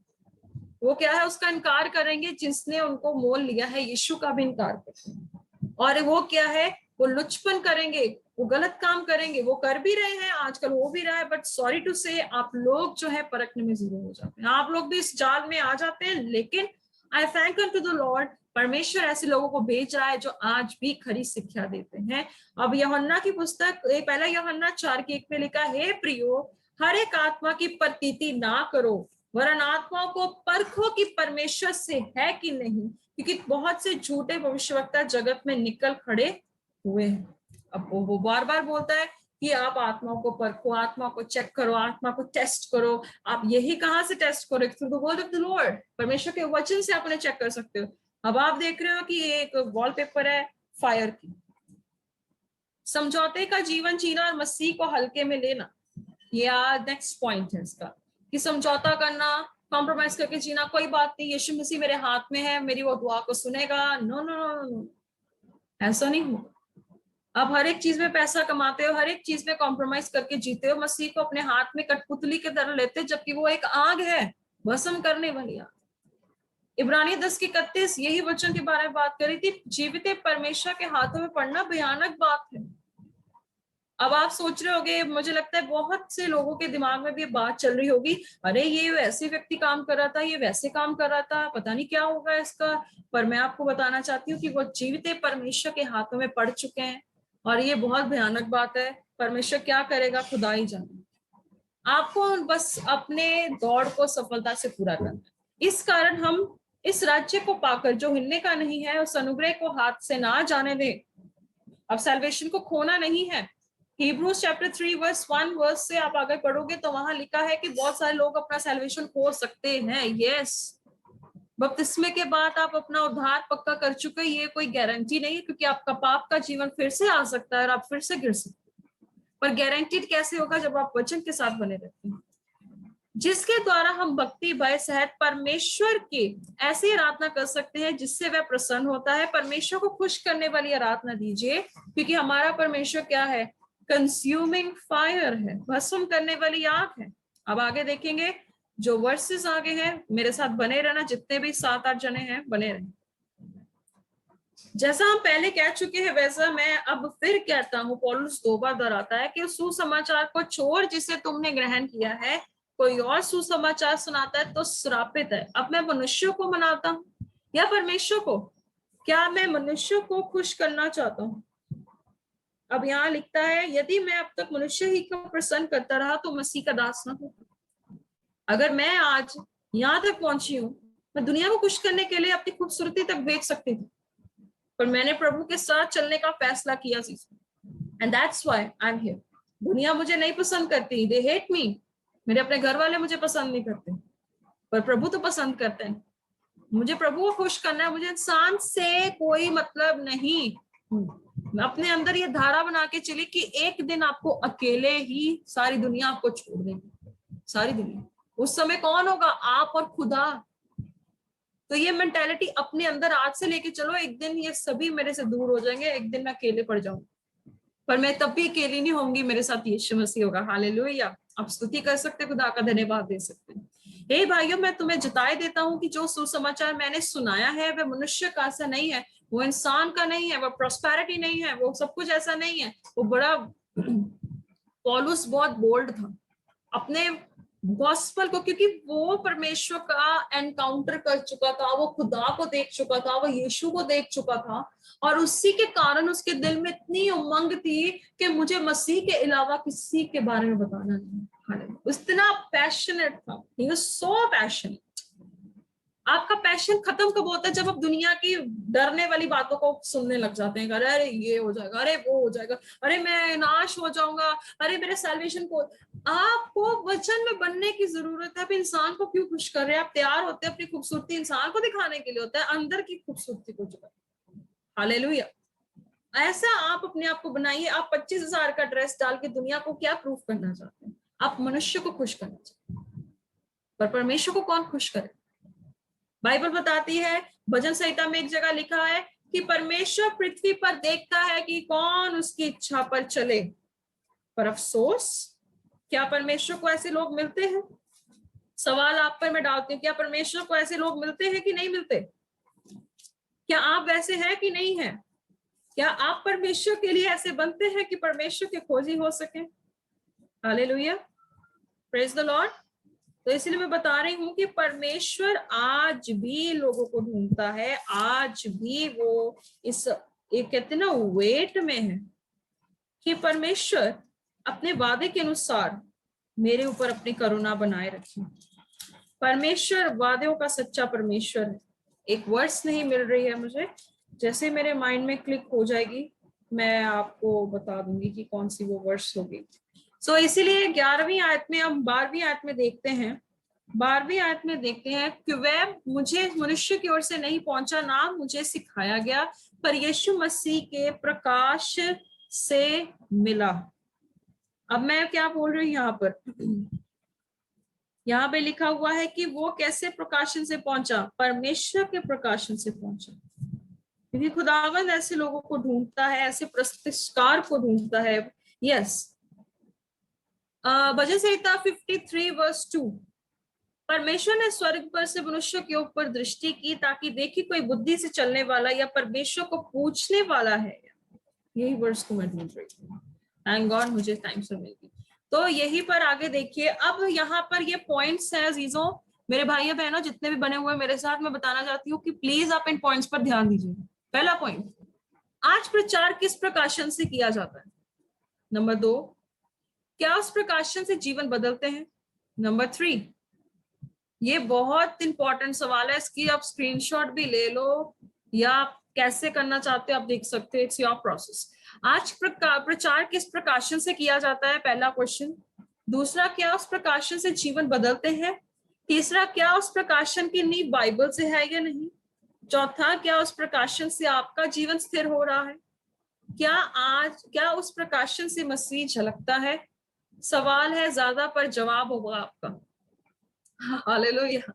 वो क्या है? उसका इनकार करेंगे जिसने उनको मोल लिया है, यीशु का भी इनकार करेंगे। और वो क्या है? वो लुचपन करेंगे, वो गलत काम करेंगे, वो कर भी रहे हैं आजकल, हो भी रहा है। बट सॉरी टू से आप लोग जो है परखने में जीरो हो जाते हैं, आप लोग भी इस जाल में आ जाते हैं। लेकिन I thank to the Lord, परमेश्वर ऐसे लोगों को भेज रहा है जो आज भी खरी शिक्षा देते हैं। अब यूहन्ना की पुस्तक पहला यूहन्ना 4:1 में लिखा है, हे प्रियो, हर एक आत्मा की प्रतीति ना करो, वरन आत्माओं को परखो कि परमेश्वर से है कि नहीं, क्योंकि बहुत से झूठे भविष्यवक्ता जगत में निकल खड़े हुए हैं। अब वो बार बार बोलता है कि आप आत्माओं को परखो, आत्मा को चेक करो, आत्मा को टेस्ट करो। आप यही कहाँ से टेस्ट करो? Through the word of the Lord, परमेश्वर के वचन से आप उन्हें चेक कर सकते हो। अब आप देख रहे हो कि ये एक वॉलपेपर है फायर की। समझौते का जीवन जीना और मसीह को हल्के में लेना, ये नेक्स्ट पॉइंट है इसका, कि समझौता करना, कॉम्प्रोमाइज करके जीना, कोई बात नहीं, यीशु मसीह मेरे हाथ में है, मेरी वो दुआ को सुनेगा। नो नो नो नो, ऐसा नहीं होगा। आप हर एक चीज में पैसा कमाते हो, हर एक चीज में कॉम्प्रोमाइज करके जीते हो, मसीह को अपने हाथ में कठपुतली की तरह लेते हो, जबकि वो एक आग है, भस्म करने वाली आग। इब्रानी 10:31 यही वचन के बारे में बात करी थी। जीवित परमेश्वर के हाथों में पड़ना भयानक बात है। अब आप सोच रहे होगे, मुझे लगता है बहुत से लोगों के दिमाग में भी बात चल रही होगी, अरे ये वैसे व्यक्ति काम कर रहा था, ये वैसे काम कर रहा था, पता नहीं क्या होगा इसका। पर मैं आपको बताना चाहती हूँ कि वो जीवित परमेश्वर के हाथों में पड़ चुके हैं, और ये बहुत भयानक बात है। परमेश्वर क्या करेगा खुदा ही जाने। आपको बस अपने दौड़ को सफलता से पूरा करना है। इस कारण हम इस राज्य को पाकर जो हिलने का नहीं है, उस अनुग्रह को हाथ से ना जाने दें। अब सैल्वेशन को खोना नहीं है। Hebrews chapter 3 verse 1 वर्स से आप आगे पढ़ोगे तो वहां लिखा है कि बहुत सारे लोग अपना सैल्वेशन खो सकते हैं। यस, बपतिस्मे के बाद आप अपना उद्धार पक्का कर चुके, ये कोई गारंटी नहीं है, क्योंकि आपका पाप का जीवन फिर से आ सकता है और आप फिर से गिर सकते हैं। पर गारंटीड कैसे होगा? जब आप वचन के साथ बने रहते हैं, जिसके द्वारा हम भक्ति भय सहित परमेश्वर की ऐसी आराधना कर सकते हैं जिससे वह प्रसन्न होता है। परमेश्वर को खुश करने वाली आराधना दीजिए, क्योंकि हमारा परमेश्वर क्या है? कंज्यूमिंग फायर है, भस्म करने वाली आग है। अब आगे देखेंगे जो वर्सेस आगे हैं, मेरे साथ बने रहना, जितने भी 7-8 जने हैं बने रहें। जैसा हम पहले कह चुके हैं वैसा मैं अब फिर कहता हूँ, पौलुस 2 बार दोहराता है कि सुसमाचार को छोड़ जिसे तुमने ग्रहण किया है, कोई और सुसमाचार सुनाता है तो श्रापित है। अब मैं मनुष्य को मनाता हूँ या परमेश्वर को? क्या मैं मनुष्य को खुश करना चाहता हूँ? अब यहाँ लिखता है, यदि मैं अब तक मनुष्य ही को प्रसन्न करता रहा तो मसीह का दास न हो। अगर मैं आज यहाँ तक पहुंची हूँ, मैं दुनिया को खुश करने के लिए अपनी खूबसूरती तक बेच सकती थी, पर मैंने प्रभु के साथ चलने का फैसला किया, and that's why I am here. दुनिया मुझे नहीं पसंद करती, दे हेट मी। मेरे अपने घर वाले मुझे पसंद नहीं करते, पर प्रभु तो पसंद करते हैं। मुझे प्रभु को खुश करना है, मुझे इंसान से कोई मतलब नहीं। मैं अपने अंदर ये धारा बना के चली कि एक दिन आपको अकेले ही सारी दुनिया आपको छोड़ देगी, सारी दुनिया। उस समय कौन होगा? आप और खुदा। तो ये मेंटालिटी अपने अंदर आज से लेके चलो, एक दिन ये सभी मेरे से दूर हो जाएंगे, एक दिन मैं अकेले पड़ जाऊंगी, पर मैं तब भी अकेली नहीं होंगी, मेरे साथ यीशु मसीह होगा। हालेलुया। आप स्तुति कर सकते, खुदा का धन्यवाद दे सकते हैं। हे भाइयों, मैं तुम्हें जताए देता हूँ कि जो सुसमाचार मैंने सुनाया है वह मनुष्य का ऐसा नहीं है, वो इंसान का नहीं है, वो प्रॉस्पेरिटी नहीं है, वो सब कुछ ऐसा नहीं है। वो बड़ा पौलुस बहुत बोल्ड था अपने गॉस्पल को, क्योंकि वो परमेश्वर का एनकाउंटर कर चुका था, वो खुदा को देख चुका था, वो यीशु को देख चुका था, और उसी के कारण उसके दिल में इतनी उमंग थी कि मुझे मसीह के अलावा किसी के बारे में बताना नहीं। इतना पैशनेट था, ही वाज सो पैशनेट। आपका पैशन खत्म कब होता है? जब आप दुनिया की डरने वाली बातों को सुनने लग जाते हैं, अरे ये हो जाएगा, अरे वो हो जाएगा, अरे मैं नाश हो जाऊंगा, अरे मेरे सैल्वेशन को। आपको वचन में बनने की जरूरत है। आप इंसान को क्यों खुश कर रहे हैं? आप तैयार होते हैं अपनी खूबसूरती इंसान को दिखाने के लिए, होता है अंदर की खूबसूरती को जो। हालेलुया। ऐसा आप अपने आप को बनाइए। आप 25,000 का ड्रेस डाल के दुनिया को क्या प्रूफ करना चाहते हैं? आप मनुष्य को खुश करना चाहते हैं, पर परमेश्वर को कौन खुश करे? बाइबल बताती है, भजन संहिता में एक जगह लिखा है कि परमेश्वर पृथ्वी पर देखता है कि कौन उसकी इच्छा पर चले। पर अफसोस, क्या परमेश्वर को ऐसे लोग मिलते हैं? सवाल आप पर मैं डालती हूँ, क्या परमेश्वर को ऐसे लोग मिलते हैं कि नहीं मिलते? क्या आप वैसे हैं कि नहीं है? क्या आप परमेश्वर के लिए ऐसे बनते हैं कि परमेश्वर के खोजी हो सके? Hallelujah, praise the Lord. तो इसलिए मैं बता रही हूँ कि परमेश्वर आज भी लोगों को ढूंढता है, आज भी वो इस एक कहते ना वेट में है कि परमेश्वर अपने वादे के अनुसार मेरे ऊपर अपनी करुणा बनाए रखे। परमेश्वर वादों का सच्चा परमेश्वर है। एक वर्ड्स नहीं मिल रही है मुझे, जैसे मेरे माइंड में क्लिक हो जाएगी मैं आपको बता दूंगी कि कौन सी वो वर्ड्स होगी। सो इसीलिए 11वीं आयत में हम 12वीं आयत में देखते हैं, 12वीं आयत में देखते हैं कि वह मुझे मनुष्य की ओर से नहीं पहुंचा, ना मुझे सिखाया गया, पर यीशु मसीह के प्रकाश से मिला। अब मैं क्या बोल रही हूँ यहाँ पर? यहाँ पे लिखा हुआ है कि वो कैसे प्रकाशन से पहुंचा? परमेश्वर के प्रकाशन से पहुंचा। क्योंकि खुदावंद ऐसे लोगों को ढूंढता है, ऐसे प्रस्तिष्कार को ढूंढता है। यस, भजन संहिता 53:2, परमेश्वर ने स्वर्ग पर से मनुष्य के ऊपर दृष्टि की ताकि देखी कोई बुद्धि से चलने वाला या परमेश्वर को पूछने वाला है। यही वर्ष को मैं ढूंढ रही थी, थैंक गॉड मुझे टाइम से मिल गई। तो यही पर आगे देखिए, अब यहाँ पर ये पॉइंट्स है अजीजों, मेरे भाइयों बहनों जितने भी बने हुए मेरे साथ, मैं बताना चाहती हूँ कि प्लीज आप इन पॉइंट्स पर ध्यान दीजिए। पहला पॉइंट, आज प्रचार किस प्रकाशन से किया जाता है। नंबर 2, क्या उस प्रकाशन से जीवन बदलते हैं। नंबर 3, ये बहुत इंपॉर्टेंट सवाल है, इसकी आप स्क्रीनशॉट भी ले लो या आप कैसे करना चाहते हो आप देख सकते हो, इट्स योर प्रोसेस। आज प्रचार किस प्रकाशन से किया जाता है, पहला क्वेश्चन। दूसरा, क्या उस प्रकाशन से जीवन बदलते हैं। तीसरा, क्या उस प्रकाशन की नींव बाइबल से है या नहीं। चौथा, क्या उस प्रकाशन से आपका जीवन स्थिर हो रहा है। क्या उस प्रकाशन से मसीह झलकता है। सवाल है ज्यादा पर जवाब होगा आपका। हालेलुया।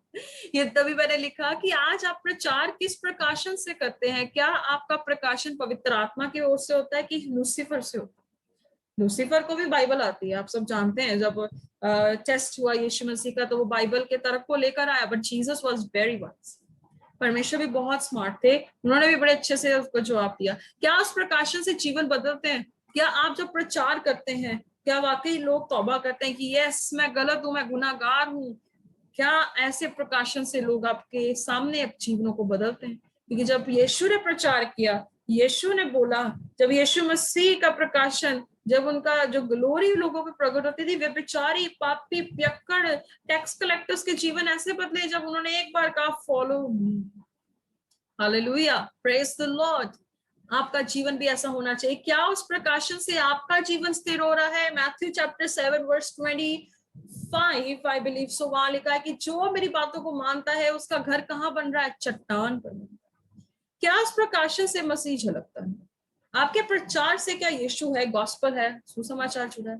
ये तभी मैंने लिखा कि आज आप प्रचार किस प्रकाशन से करते हैं। क्या आपका प्रकाशन पवित्र आत्मा की ओर से होता है कि लूसीफर से होता है। लूसीफर को भी बाइबल आती है, आप सब जानते हैं। जब टेस्ट हुआ यीशु मसीह का तो वो बाइबल के तरफ को लेकर आया, but Jesus was very wise. परमेश्वर भी बहुत स्मार्ट थे, उन्होंने भी बड़े अच्छे से उसको जवाब दिया। क्या उस प्रकाशन से जीवन बदलते हैं। क्या आप जब प्रचार करते हैं, क्या वाकई लोग तौबा करते हैं कि यस मैं गलत हूं, मैं गुनाहगार हूं। क्या ऐसे प्रकाशन से लोग आपके सामने जीवनों को बदलते हैं। क्योंकि जब यीशु ने प्रचार किया, यीशु ने बोला, जब यीशु मसीह का प्रकाशन, जब उनका जो ग्लोरी लोगों पे प्रकट होती थी, वे बेचारी पापी पियक्कड़ टैक्स कलेक्टर्स के जीवन ऐसे बदले जब उन्होंने एक बार कहा follow me. Hallelujah, praise the Lord. आपका जीवन भी ऐसा होना चाहिए। क्या उस प्रकाशन से आपका जीवन स्थिर हो रहा है। Matthew chapter 7:25 I believe so, वहां लिखा है कि जो मेरी बातों को मानता है उसका घर कहाँ बन रहा है, चट्टान पर। क्या उस प्रकाशन से मसीह झलकता है। आपके प्रचार से क्या यीशु है, गॉस्पल है, सुसमाचार जुड़ा है।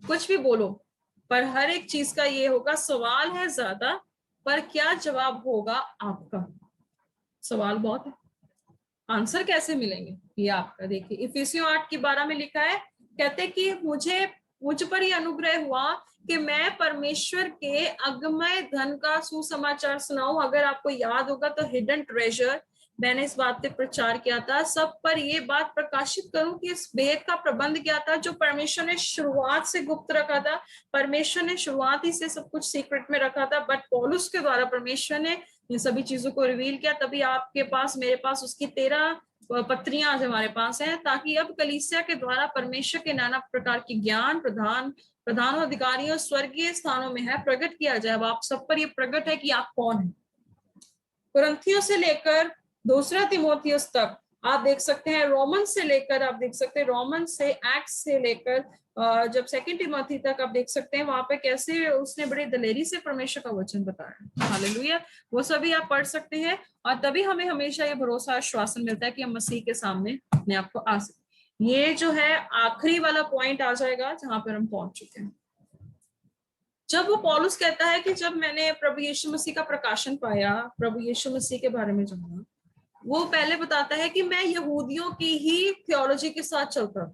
कुछ भी बोलो, पर हर एक चीज का ये होगा, सवाल है ज्यादा पर क्या जवाब होगा आपका। सवाल बहुत है, आंसर कैसे मिलेंगे ये आपका। देखिए इफिसियों 8:12 में लिखा है, कहते कि मुझ पर यह अनुग्रह हुआ कि मैं परमेश्वर के अगमय धन का सुसमाचार सुनाऊं। अगर आपको याद होगा तो हिडन ट्रेजर, मैंने इस बात पे प्रचार किया था, सब पर ये बात प्रकाशित करूं कि इस भेद का प्रबंध क्या था जो परमेश्वर ने शुरुआत से गुप्त रखा था। परमेश्वर ने शुरुआत ही से सब कुछ सीक्रेट में रखा था, बट पौलुस के द्वारा परमेश्वर ने इन सभी चीजों को रिवील किया। तभी आपके पास, मेरे पास उसकी 13 पत्रियां हमारे पास हैं, ताकि अब कलीसिया के द्वारा परमेश्वर के नाना प्रकार के ज्ञान प्रधानों अधिकारियों स्वर्गीय स्थानों में है प्रकट किया जाए। अब आप सब पर ये प्रकट है कि आप कौन है। कुरिन्थियों से लेकर दूसरा तिमोथियुस तक आप देख सकते हैं, रोमन से लेकर आप देख सकते हैं, रोमन से एक्ट से लेकर जब सेकंड तिमोथी तक आप देख सकते हैं, वहां पे कैसे उसने बड़ी दलेरी से परमेश्वर का वचन बताया। हालेलुया, वो सभी आप पढ़ सकते हैं। और तभी हमें हमेशा ये भरोसा आश्वासन मिलता है कि हम मसीह के सामने अपने आप को आ सकते। ये जो है आखिरी वाला पॉइंट आ जाएगा जहां पर हम पहुंच चुके हैं। जब वो पौलुस कहता है कि जब मैंने प्रभु यीशु मसीह का प्रकाशन पाया, प्रभु यीशु मसीह के बारे में जाना, वो पहले बताता है कि मैं यहूदियों की ही थियोलॉजी के साथ चलता था।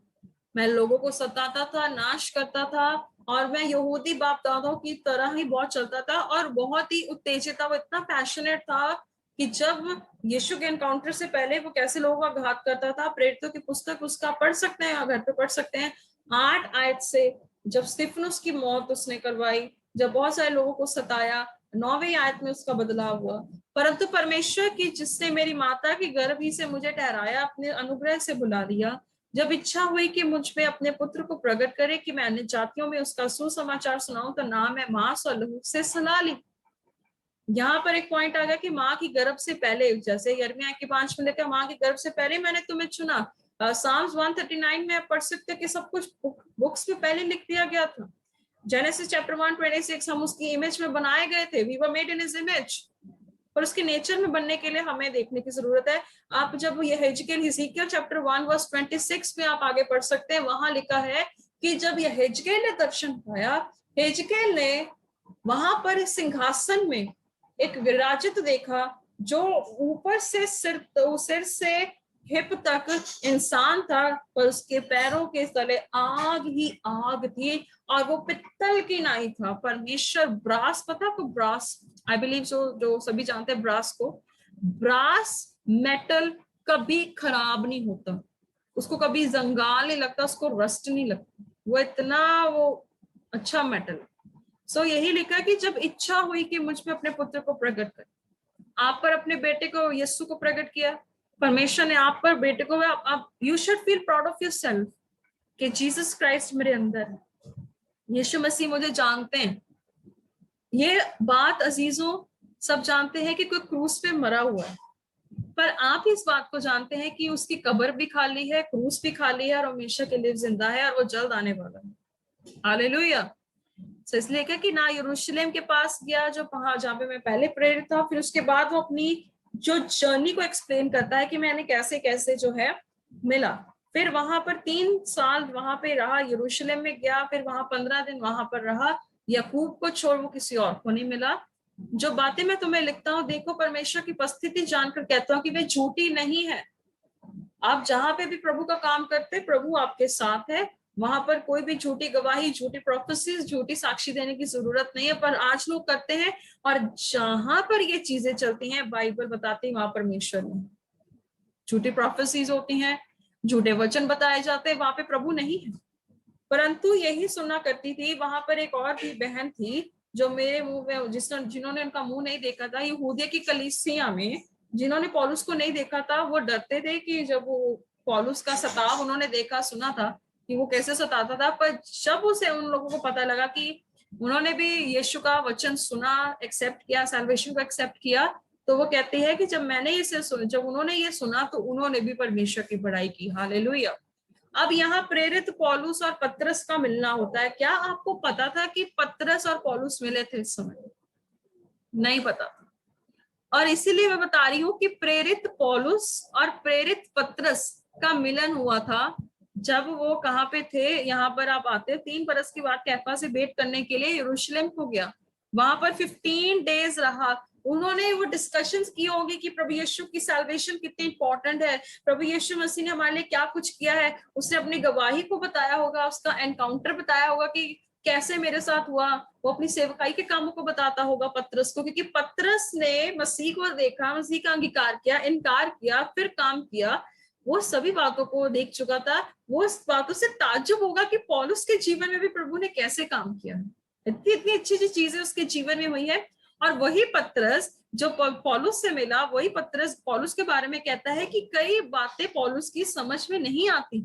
मैं लोगों को सताता था, नाश करता था, और मैं यहूदी बाप दादाओं की तरह ही बहुत चलता था और बहुत ही उत्तेजित था। वो इतना पैशनेट था कि जब यीशु के एनकाउंटर से पहले वो कैसे लोगों का घात करता था। प्रेरितों की पुस्तक उसका पढ़ सकते हैं, घर पे पढ़ सकते हैं। 8 आयत से जब स्तिफनुस की मौत उसने करवाई, जब बहुत सारे लोगों को सताया, 9वीं आयत में उसका बदलाव हुआ। परंतु परमेश्वर की जिसने मेरी माता की गर्भ ही से मुझे ठहराया, अपने अनुग्रह से बुला लिया, जब इच्छा हुई कि मुझ में अपने पुत्र को प्रकट करे कि मैं अन्य जातियों में उसका सुसमाचार सुनाऊं, तो ना मैं मांस और लहू से सलाह ली। यहाँ पर एक पॉइंट आ गया कि माँ की गर्भ से पहले, जैसे यिर्मयाह की 5 में लिखा, माँ की गर्भ से पहले मैंने तुम्हें चुना। साम्स 139 में आप पढ़ सकते हैं कि सब कुछ बुक्स में पहले लिख दिया गया था। जेनेसिस चैप्टर 1:26, हम उसकी इमेज में बनाए गए थे, we were made in his image. पर उसके नेचर में बनने के लिए हमें देखने की जरूरत है। आप जब ये हिजकिय्याह चैप्टर 1:26 में आप आगे पढ़ सकते हैं, वहां लिखा है कि जब ये हिजकिय्याह ने दर्शन पाया, हिजकिय्याह ने वहां पर सिंहासन में एक विराजित देखा, जो ऊपर से सिर से हिप तक इंसान था, पर उसके पैरों के तले आग ही आग थी, और वो पित्तल की नाई था। परमेश्वर ब्रास, पता को ब्रास, आई बिलीव जो सभी जानते हैं ब्रास को, ब्रास मेटल कभी खराब नहीं होता, उसको कभी जंगाल नहीं लगता, उसको रस्ट नहीं लगता, वो इतना वो अच्छा मेटल। सो यही लिखा कि जब इच्छा हुई कि मुझ पे अपने पुत्र को प्रकट कर, आप पर अपने बेटे को यीशु को प्रकट किया, परमेश्वर ने आप पर बेटे को, आप you should feel proud of yourself कि जीसस क्राइस्ट मेरे अंदर है, यीशु मसीह मुझे जानते हैं। ये बात अजीजों सब जानते हैं कि कोई क्रूस पे मरा हुआ है, पर आप इस बात को जानते हैं कि उसकी कब्र भी खाली है, क्रूस भी खाली है, और हमेशा के लिए जिंदा है, और वो जल्द आने वाला है। हालेलुया। तो इसलिए क्या कि ना यरूशलेम के पास गया जो पहाड़ जहाँ पे मैं पहले प्रेरित था, फिर उसके बाद वो अपनी जो जर्नी को एक्सप्लेन करता है कि मैंने कैसे कैसे जो है मिला। फिर वहां पर 3 साल वहां पे रहा, यरूशलेम में गया, फिर वहां 15 दिन वहां पर रहा, याकूब को छोड़ वो किसी और को नहीं मिला। जो बातें मैं तुम्हें लिखता हूँ, देखो परमेश्वर की उपस्थिति जानकर कहता हूँ कि वे झूठी नहीं है। आप जहां पे भी प्रभु का काम करते, प्रभु आपके साथ है, वहां पर कोई भी झूठी गवाही, झूठी प्रोफेसीज, झूठी साक्षी देने की जरूरत नहीं है, पर आज लोग करते हैं। और जहां पर ये चीजें चलती हैं, बाइबल बताती है वहां परमेश्वर नहीं, झूठी प्रोफेसीज होती हैं, झूठे वचन बताए जाते हैं, वहां पे प्रभु नहीं है। परंतु यही सुना करती थी। वहां पर एक और भी बहन थी जो मेरे मुंह में, जिन्होंने उनका मुंह नहीं देखा था, यहूदिया की कलीसिया में जिन्होंने पौलुस को नहीं देखा था, वो डरते थे कि जब वो पौलुस का सताव उन्होंने देखा, सुना था कि वो कैसे सताता था, पर जब उसे उन लोगों को पता लगा कि उन्होंने भी यीशु का वचन सुना, एक्सेप्ट किया, सैल्वेशन को एक्सेप्ट किया, तो वो कहती है कि जब उन्होंने ये सुना तो उन्होंने भी परमेश्वर की बड़ाई की। हालेलुया। अब यहाँ प्रेरित पौलुस और पतरस का मिलना होता है। क्या आपको पता था कि पतरस और पौलुस मिले थे इस समय? नहीं पता। और इसीलिए मैं बता रही हूँ कि प्रेरित पौलुस और प्रेरित पतरस का मिलन हुआ था जब वो कहाँ पे थे, यहाँ पर आप आते 3 बरस के बाद कैफा से भेंट करने के लिए यरूशलेम को गया, वहां पर 15 डेज रहा। उन्होंने वो डिस्कशंस की होंगी कि प्रभु यीशु की सैल्वेशन कितनी इंपॉर्टेंट है, प्रभु यीशु मसीह ने हमारे लिए क्या कुछ किया है, उसने अपनी गवाही को बताया होगा, उसका एनकाउंटर बताया होगा कि कैसे मेरे साथ हुआ। वो अपनी सेवकाई के कामों को बताता होगा पतरस को, क्योंकि पतरस ने मसीह को देखा, मसीह का अंगीकार किया, इनकार किया, फिर काम किया, वो सभी बातों को देख चुका था। वो इस बातों से ताज्जुब होगा कि पौलुस के जीवन में भी प्रभु ने कैसे काम किया, इतनी इतनी अच्छी अच्छी चीजें उसके जीवन में हुई है। और वही पतरस जो पौलुस से मिला, वही पतरस पौलुस के बारे में कहता है कि कई बातें पौलुस की समझ में नहीं आती।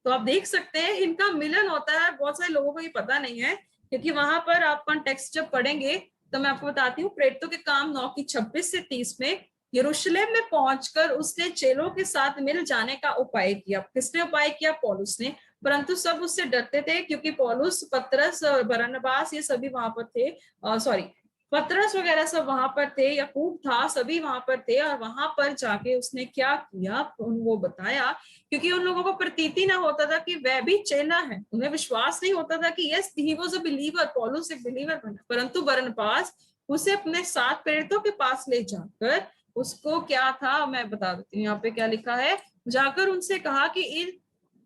तो आप देख सकते हैं इनका मिलन होता है, बहुत सारे लोगों को ये पता नहीं है, क्योंकि वहां पर आप टेक्स्ट जब पढ़ेंगे तो मैं आपको बताती हूँ, प्रेरितों के काम 9 की 26 से 30 में यरूशलेम में पहुंचकर उसने चेलों के साथ मिल जाने का उपाय किया। किसने उपाय किया? पौलुस ने। परंतु सब उससे डरते थे, क्योंकि पौलुस, पतरस और बरनबास ये सभी वहां पर थे, सॉरी पतरस वगैरह सब वहां पर थे, याकूब था, सभी वहां पर थे। और वहां पर जाके उसने क्या किया वो बताया, क्योंकि उन लोगों को प्रतीति ना होता था कि वह भी चेला है, उन्हें विश्वास नहीं होता था कि yes he was a believer, पौलुस एक बिलीवर बना। परंतु बरनबास उसे अपने साथ प्रेरितों के पास ले जाकर उसको क्या था मैं बता देती हूँ, यहाँ पे क्या लिखा है, जाकर उनसे कहा कि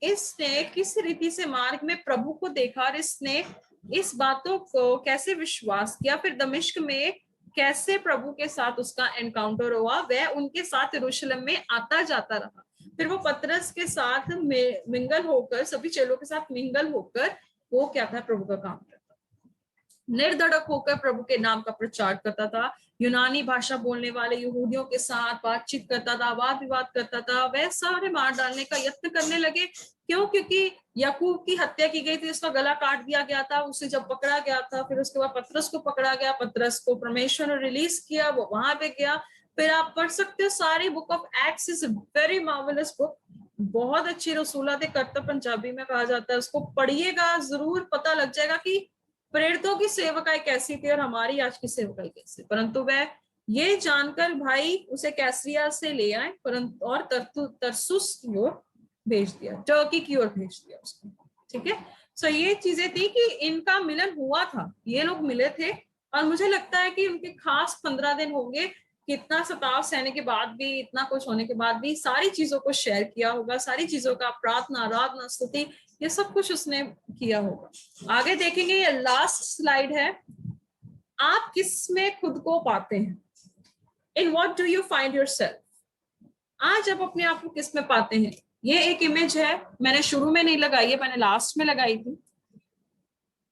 इसने किस रीति से मार्ग में प्रभु को देखा, और इसने इस बातों को कैसे विश्वास किया, फिर दमिश्क में कैसे प्रभु के साथ उसका एनकाउंटर हुआ, वह उनके साथ यरूशलेम में आता जाता रहा। फिर वो पतरस के साथ मिंगल होकर, सभी चेलों के साथ मिंगल होकर वो क्या था, प्रभु का काम करता, निर्धड़क होकर प्रभु के नाम का प्रचार करता था, यूनानी भाषा बोलने वाले यहूदियों के साथ बातचीत करता था, वाद विवाद करता था। वह सारे मार डालने का यत्न करने लगे। क्यों? क्योंकि याकूब की हत्या की गई थी, उसका गला काट दिया गया था, उसे जब पकड़ा गया था, फिर उसके बाद पतरस को पकड़ा गया, पतरस को परमेश्वर ने रिलीज किया, वो वहां पे गया। फिर आप पढ़ सकते हो, सारी book of acts is very marvellous book, बहुत अच्छी रसूलात करतब पंजाबी में कहा जाता है, उसको पढ़िएगा जरूर, पता लग जाएगा कि प्रेरितों की सेवकाई कैसी थी और हमारी आज की सेवकाई कैसी। परंतु वह ये जानकर भाई उसे कैसरिया से ले आए, परंतु और तरसुस की ओर भेज दिया, टर्की की ओर भेज दिया उसको। ठीक है, सो ये चीजें थी कि इनका मिलन हुआ था, ये लोग मिले थे, और मुझे लगता है कि उनके खास 15 दिन होंगे कि इतना सताव सहने के बाद भी, इतना कुछ होने के बाद भी सारी चीजों को शेयर किया होगा, सारी चीजों का प्रार्थना, आराधना, स्तुति, ये सब कुछ उसने किया होगा। आगे देखेंगे, ये लास्ट स्लाइड है। आप किस में खुद को पाते हैं? In what do you find yourself? आज आप अपने आप को किस में पाते हैं? ये एक इमेज है, मैंने शुरू में नहीं लगाई है, मैंने लास्ट में लगाई थी।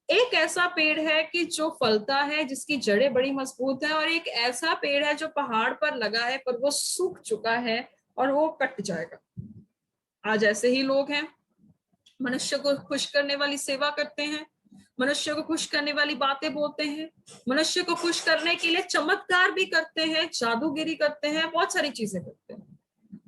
एक ऐसा पेड़ है कि जो फलता है, जिसकी जड़ें बड़ी मजबूत है, और एक ऐसा पेड़ है जो पहाड़ पर लगा है पर वो सूख चुका है और वो कट जाएगा। आज ऐसे ही लोग हैं, मनुष्य को खुश करने वाली सेवा करते हैं, मनुष्य को खुश करने वाली बातें बोलते हैं, मनुष्य को खुश करने के लिए चमत्कार भी करते हैं, जादूगिरी करते हैं, बहुत सारी चीजें करते हैं।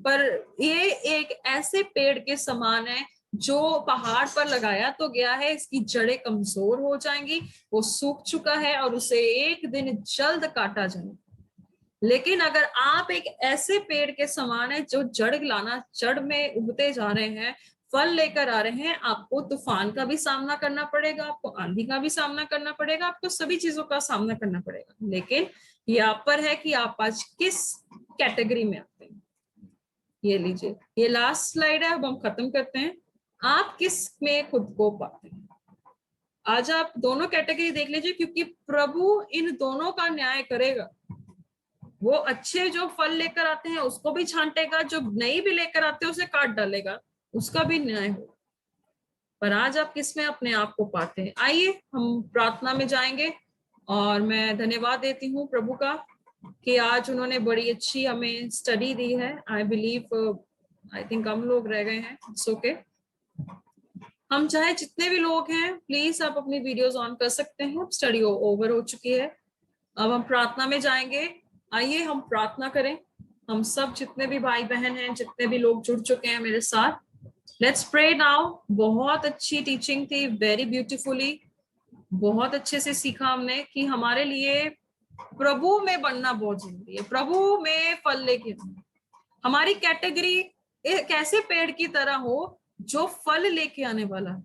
पर ये एक ऐसे पेड़ के समान है जो पहाड़ पर लगाया तो गया है, इसकी जड़ें कमजोर हो जाएंगी, वो सूख चुका है और उसे एक दिन जल्द काटा जाएगा। लेकिन अगर आप एक ऐसे पेड़ के समान है जो जड़ में उगते जा रहे हैं, फल लेकर आ रहे हैं, आपको तूफान का भी सामना करना पड़ेगा, आपको आंधी का भी सामना करना पड़ेगा, आपको सभी चीजों का सामना करना पड़ेगा। लेकिन ये आप पर है कि आप आज किस कैटेगरी में आते हैं। ये लीजिए, ये लास्ट स्लाइड है, अब हम खत्म करते हैं। आप किस में खुद को पाते हैं? आज आप दोनों कैटेगरी देख लीजिए, क्योंकि प्रभु इन दोनों का न्याय करेगा। वो अच्छे जो फल लेकर आते हैं उसको भी छांटेगा, जो नहीं भी लेकर आते हैं उसे काट डालेगा, उसका भी न्याय होगा। पर आज आप किस में अपने आप को पाते हैं? आइए हम प्रार्थना में जाएंगे, और मैं धन्यवाद देती हूँ प्रभु का कि आज उन्होंने बड़ी अच्छी हमें स्टडी दी है। आई थिंक हम लोग रह गए हैं, इट्स ओके। हम चाहे जितने भी लोग हैं, प्लीज आप अपनी वीडियोस ऑन कर सकते हैं, स्टडी ओवर हो चुकी है। अब हम प्रार्थना में जाएंगे। आइए हम प्रार्थना करें, हम सब जितने भी भाई बहन हैं, जितने भी लोग जुड़ चुके हैं मेरे साथ, लेट्स प्रे नाउ। बहुत अच्छी टीचिंग थी, वेरी ब्यूटीफुली, बहुत अच्छे से सीखा हमने कि हमारे लिए प्रभु में बनना बहुत जरूरी है, प्रभु में फल लेके। हमारी कैटेगरी एक ऐसे पेड़ की तरह हो जो फल लेके आने वाला है।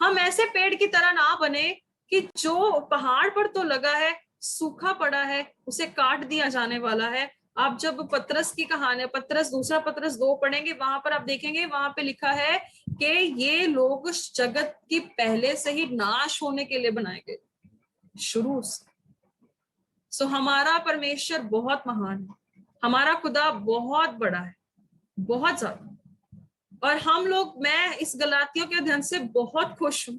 हम ऐसे पेड़ की तरह ना बने कि जो पहाड़ पर तो लगा है, सूखा पड़ा है, उसे काट दिया जाने वाला है। आप जब पतरस की कहानी, दूसरा पतरस 2 पढ़ेंगे, वहां पर आप देखेंगे, वहां पे लिखा है कि ये लोग जगत की पहले से ही नाश होने के लिए बनाए गए, शुरू से। सो हमारा परमेश्वर बहुत महान है, हमारा खुदा बहुत बड़ा है, बहुत ज्यादा। और हम लोग, मैं इस गलातियों के अध्ययन से बहुत खुश हूं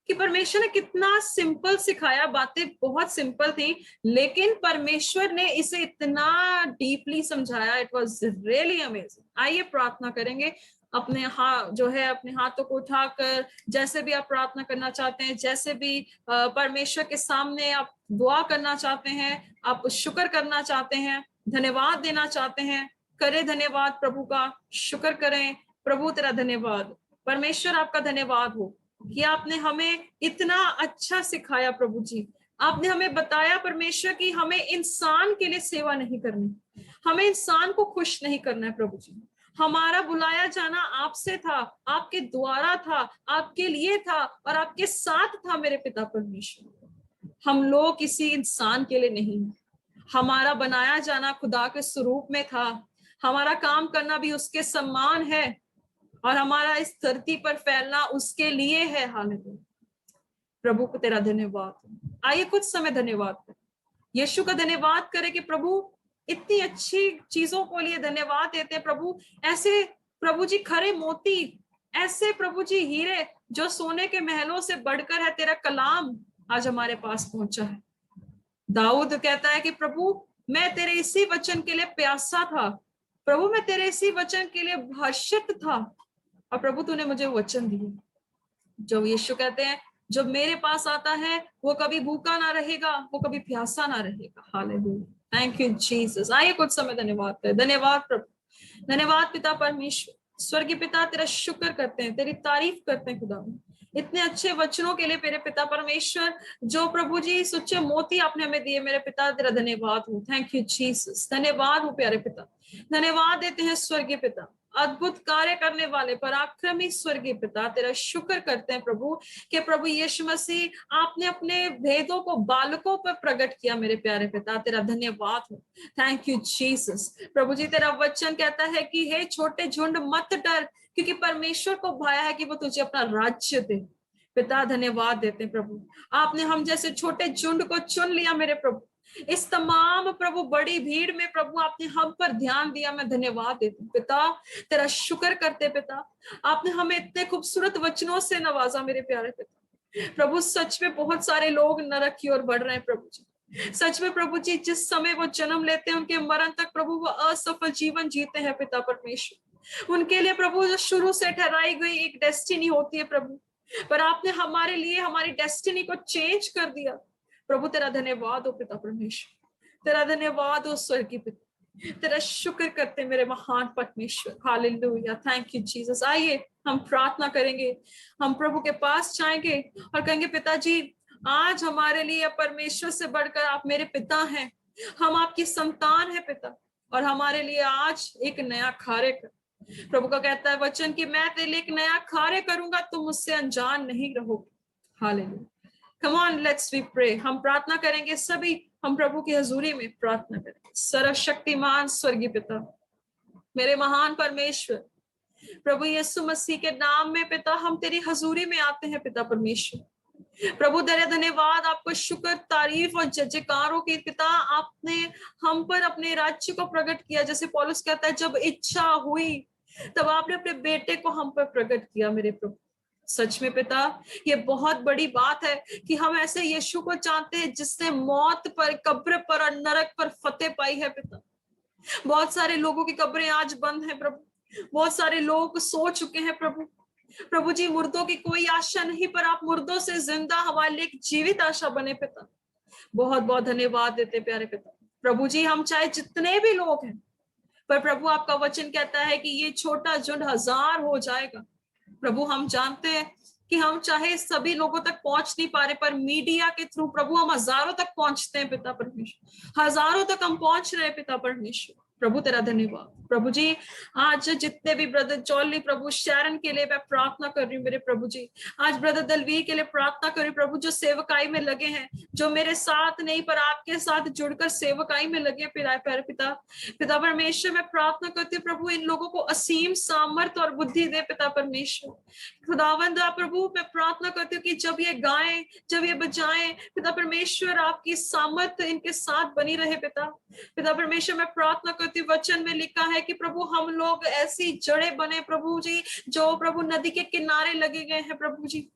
कि परमेश्वर ने कितना सिंपल सिखाया, बातें बहुत सिंपल थी, लेकिन परमेश्वर ने इसे इतना डीपली समझाया। It was really amazing. आइए प्रार्थना करेंगे, अपने अपने हाथों को उठाकर, जैसे भी आप प्रार्थना करना चाहते हैं, जैसे भी परमेश्वर के सामने आप दुआ करना चाहते हैं, आप शुक्र करना चाहते हैं, धन्यवाद देना चाहते हैं, करें धन्यवाद प्रभु का, शुक्र करें। प्रभु तेरा धन्यवाद, परमेश्वर आपका धन्यवाद हो कि आपने हमें इतना अच्छा सिखाया। प्रभु जी, आपने हमें बताया परमेश्वर कि हमें इंसान के लिए सेवा नहीं करनी, हमें इंसान को खुश नहीं करना है। प्रभु जी, हमारा बुलाया जाना आपसे था, आपके द्वारा था, आपके लिए था और आपके साथ था मेरे पिता परमेश्वर। हम लोग किसी इंसान के लिए नहीं, हमारा बनाया जाना खुदा के स्वरूप में था, हमारा काम करना भी उसके सम्मान है और हमारा इस धरती पर फैलना उसके लिए है। हालेलुया, प्रभु को तेरा धन्यवाद। आइए कुछ समय धन्यवाद करें, यीशु का धन्यवाद करें कि प्रभु इतनी अच्छी चीजों को लिए धन्यवाद देते हैं। प्रभु ऐसे, प्रभु जी खरे मोती, ऐसे प्रभु जी हीरे जो सोने के महलों से बढ़कर है, तेरा कलाम आज हमारे पास पहुंचा है। दाऊद कहता है कि प्रभु मैं तेरे इसी वचन के लिए प्यासा था, प्रभु मैं तेरे इसी वचन के लिए हर्षित था, और प्रभु तूने मुझे वचन दिए। जो यीशु कहते हैं, जो मेरे पास आता है वो कभी भूखा ना रहेगा, वो कभी प्यासा ना रहेगा। Hallelujah, thank you Jesus. आइए कुछ समय धन्यवाद करें। धन्यवाद प्रभु, धन्यवाद पिता परमेश्वर, स्वर्गीय पिता तेरा शुक्र करते हैं, तेरी तारीफ करते हैं खुदा, इतने अच्छे वचनों के लिए मेरे पिता परमेश्वर, जो प्रभु जी सच्चे मोती आपने हमें दिए। मेरे पिता तेरा धन्यवाद हो, थैंक यू जीसस, धन्यवाद हो प्यारे पिता, धन्यवाद देते हैं स्वर्गीय पिता। अद्भुत कार्य करने वाले पराक्रमी स्वर्गीय पिता, तेरा शुक्र करते हैं प्रभु कि प्रभु यीशु मसीह आपने अपने भेदों को बालकों पर प्रकट किया। मेरे प्यारे पिता, तेरा धन्यवाद हो। Thank you Jesus. प्रभु जी, तेरा वचन कहता है कि हे छोटे झुंड मत डर, क्योंकि परमेश्वर को भाया है कि वो तुझे अपना राज्य दे। पिता धन्यवाद देते हैं प्रभु, आपने हम जैसे छोटे झुंड को चुन लिया मेरे प्रभु। इस तमाम प्रभु बड़ी भीड़ में प्रभु आपने हम पर ध्यान दिया। मैं धन्यवाद देती हूँ पिता, तेरा शुक्र करते पिता, आपने हमें इतने खूबसूरत वचनों से नवाजा मेरे प्यारे पिता। प्रभु सच में बहुत सारे लोग नरक की ओर बढ़ रहे हैं प्रभु जी। सच में प्रभु जी, जिस समय वो जन्म लेते हैं उनके मरण तक प्रभु वो असफल जीवन जीते हैं पिता परमेश्वर। उनके लिए प्रभु जो शुरू से ठहराई गई एक डेस्टिनी होती है प्रभु, पर आपने हमारे लिए हमारी डेस्टिनी को चेंज कर दिया प्रभु। तेरा धन्यवाद हो पिता परमेश्वर, तेरा धन्यवाद हो स्वर्गीय पिता, तेरा शुक्र करते मेरे महान परमेश्वर। Hallelujah, thank you Jesus. आइए हम प्रार्थना करेंगे, हम प्रभु के पास जाएंगे और कहेंगे पिताजी, आज हमारे लिए परमेश्वर से बढ़कर आप मेरे पिता हैं, हम आपकी संतान है पिता, और हमारे लिए आज एक नया कार्य कर। प्रभु का कहता है वचन कि मैं तेरे लिए एक नया कार्य करूंगा, तुम मुझसे अनजान नहीं रहोगे। Hallelujah, come on let's we pray. हम प्रार्थना करेंगे सभी, हम प्रभु की हजूरी में प्रार्थना करेंगे। सर्वशक्तिमान स्वर्गीय पिता, मेरे महान परमेश्वर, प्रभु यीशु मसीह के नाम में पिता हम तेरी हजूरी में आते हैं पिता परमेश्वर। प्रभु तेरे धन्यवाद, आपको शुक्र तारीफ और जयकारों की पिता, आपने हम पर अपने राज्य को प्रकट किया। जैसे पौलुस कहता है, जब इच्छा हुई तब आपने अपने बेटे को हम पर प्रकट किया मेरे प्रभु। सच में पिता, ये बहुत बड़ी बात है कि हम ऐसे यीशु को जानते हैं जिसने मौत पर, कब्र पर और नरक पर फतेह पाई है पिता। बहुत सारे लोगों की कब्रें आज बंद हैं प्रभु, बहुत सारे लोग सो चुके हैं प्रभु। प्रभु जी, मुर्दों की कोई आशा नहीं, पर आप मुर्दों से जिंदा हमारे लिए एक जीवित आशा बने पिता। बहुत बहुत धन्यवाद देते प्यारे पिता। प्रभु जी, हम चाहे जितने भी लोग हैं, पर प्रभु आपका वचन कहता है कि ये छोटा झुंड 1000 हो जाएगा। प्रभु हम जानते हैं कि हम चाहे सभी लोगों तक पहुंच नहीं पा रहे, पर मीडिया के थ्रू प्रभु हम हजारों तक पहुंचते हैं पिता परमेश्वर, हजारों तक हम पहुंच रहे हैं पिता परमेश्वर। प्रभु तेरा धन्यवाद। प्रभु जी, आज जितने भी ब्रदर चौली प्रभु शरण के लिए मैं प्रार्थना कर रही हूँ मेरे प्रभु जी, आज ब्रदर दलवीर के लिए प्रार्थना कर रही हूँ प्रभु, जो सेवकाई में लगे हैं, जो मेरे साथ नहीं पर आपके साथ जुड़कर सेवकाई में लगे पिता पिता परमेश्वर, मैं प्रार्थना करती हूँ प्रभु इन लोगों को असीम सामर्थ और बुद्धि दे पिता परमेश्वर। खुदावंद प्रभु, मैं प्रार्थना करती हूँ कि जब ये गाएं, जब ये बजाएं पिता परमेश्वर, आपकी सामर्थ इनके साथ बनी रहे पिता परमेश्वर। मैं प्रार्थना करती हूँ, वचन में लिखा है कि प्रभु हम लोग ऐसी जड़ें बने प्रभु जी, जो प्रभु नदी के किनारे लगे गए हैं प्रभु जी।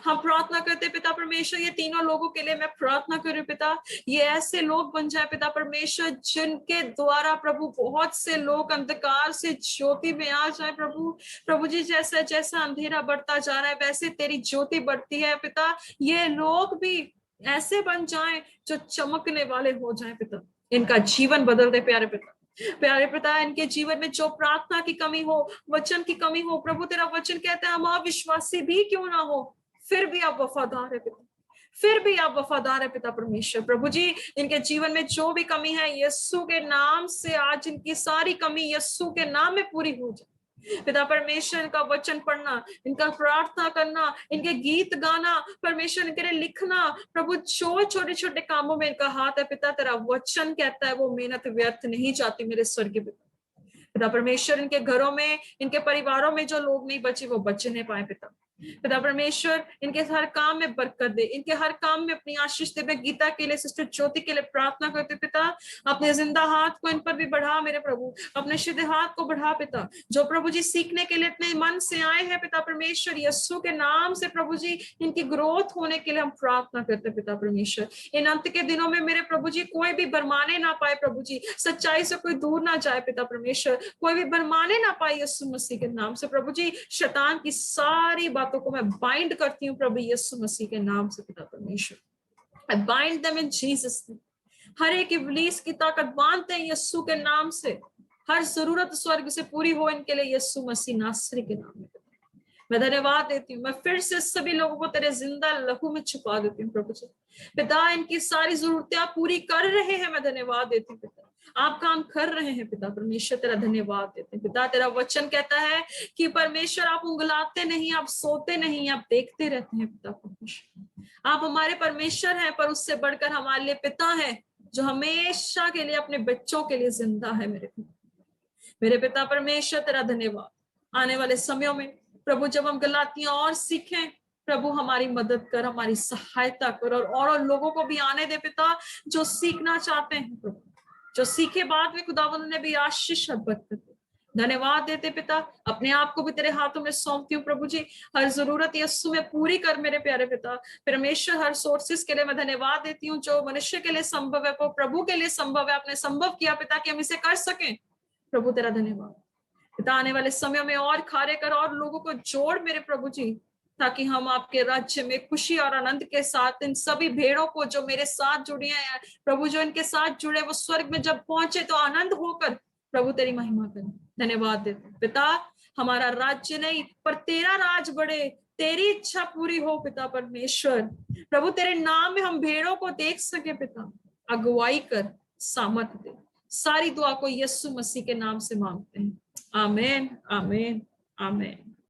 हम प्रार्थना करते पिता परमेश्वर, ये तीनों लोगों के लिए मैं प्रार्थना कर रही हूँ पिता, ये ऐसे लोग बन जाए पिता परमेश्वर जिनके द्वारा प्रभु बहुत से लोग अंधकार से ज्योति में आ जाए प्रभु जी। जैसा जैसा अंधेरा बढ़ता जा रहा है वैसे तेरी ज्योति बढ़ती है पिता, ये लोग भी ऐसे बन जाएं जो चमकने वाले हो जाएं पिता, इनका जीवन बदल दे प्यारे पिता। इनके जीवन में जो प्रार्थना की कमी हो, वचन की कमी हो प्रभु, तेरा वचन कहता है हम अविश्वासी भी क्यों ना हो, फिर भी आप वफादार है पिता, फिर भी आप वफादार है पिता परमेश्वर। प्रभु जी, इनके जीवन में जो भी कमी है यीशु के नाम से आज इनकी सारी कमी यीशु के नाम में पूरी हो जाए पिता परमेश्वर। इनका वचन पढ़ना, इनका प्रार्थना करना, इनके गीत गाना परमेश्वर, इनके लिए लिखना प्रभु, जो छोटे छोटे कामों में इनका हाथ है पिता, तेरा वचन कहता है वो मेहनत व्यर्थ नहीं जाती मेरे स्वर्गीय पिता परमेश्वर। इनके घरों में, इनके परिवारों में जो लोग नहीं बचे वो बचने पाए पिता परमेश्वर। इनके हर काम में बरकत दे, इनके हर काम में अपनी आशीष दे। मैं गीता के लिए, सिस्टर ज्योति के लिए प्रार्थना करते पिता, अपने जिंदा हाथ को इन पर भी बढ़ा मेरे प्रभु, अपने सीधे हाथ को बढ़ा पिता, जो प्रभु जी सीखने के लिए इतने मन से आए हैं पिता परमेश्वर, यीशु के नाम से प्रभु जी इनकी ग्रोथ होने के लिए हम प्रार्थना करते पिता परमेश्वर। इन अंत के दिनों में मेरे प्रभु जी कोई भी भरमाने ना पाए प्रभु जी, सच्चाई से कोई दूर ना जाए पिता परमेश्वर, कोई भी भरमाने ना पाए यीशु मसीह के नाम से प्रभु जी। शैतान की सारी बातों को मैं बाइंड करती हूँ प्रभु यीशु मसीह के नाम से पिता परमेश्वर। I bind them in Jesus name। हर एक इब्लीस की ताकत बांधते हैं यीशु के नाम से, हर जरूरत स्वर्ग से पूरी हो इनके लिए यीशु मसीह नासरी के नाम में। मैं धन्यवाद देती हूँ, मैं फिर से सभी लोगों को तेरे जिंदा लहू में छुपा देती हूँ प्रभु जी। पिता, इनकी सारी जरूरतें आप पूरी कर रहे हैं, मैं धन्यवाद देती हूँ पिता। आप काम कर रहे हैं पिता परमेश्वर, तेरा धन्यवाद देते हैं पिता। तेरा वचन कहता है कि परमेश्वर आप उंगलाते नहीं, आप सोते नहीं, आप देखते रहते हैं पिता परमेश्वर। आप हमारे परमेश्वर हैं, पर उससे बढ़कर हमारे लिए पिता है जो हमेशा के लिए अपने बच्चों के लिए जिंदा है। मेरे पिता परमेश्वर तेरा धन्यवाद। आने वाले समयों में प्रभु जब हम गलातियां और सीखें, प्रभु हमारी मदद कर, हमारी सहायता कर, और लोगों को भी आने दे पिता जो सीखना चाहते हैं प्रभु, जो सीखे बाद में खुदावंद ने भी आशीष और बरकत दे। धन्यवाद देते पिता, अपने आप को भी तेरे हाथों में सौंपती हूँ प्रभु जी। हर जरूरत यीशु में पूरी कर मेरे प्यारे पिता परमेश्वर। हर सोर्सेस के लिए मैं धन्यवाद देती हूँ जो मनुष्य के लिए संभव है वो प्रभु के लिए संभव है। आपने संभव किया पिता कि हम इसे कर सकें। प्रभु तेरा धन्यवाद पिता। आने वाले समय में और कार्य कर और लोगों को जोड़ मेरे प्रभु जी, ताकि हम आपके राज्य में खुशी और आनंद के साथ इन सभी भेड़ों को जो मेरे साथ जुड़ी हैं प्रभु, जो इनके साथ जुड़े वो स्वर्ग में जब पहुंचे तो आनंद होकर प्रभु तेरी महिमा करें। धन्यवाद देते पिता, हमारा राज्य नहीं पर तेरा राज बढ़े, तेरी इच्छा पूरी हो पिता परमेश्वर। प्रभु तेरे नाम में हम भेड़ों को देख सके पिता, अगुवाई कर, सामर्थ दे। सारी दुआ को यीशु मसीह के नाम से मांगते हैं, आमीन आमीन आमीन।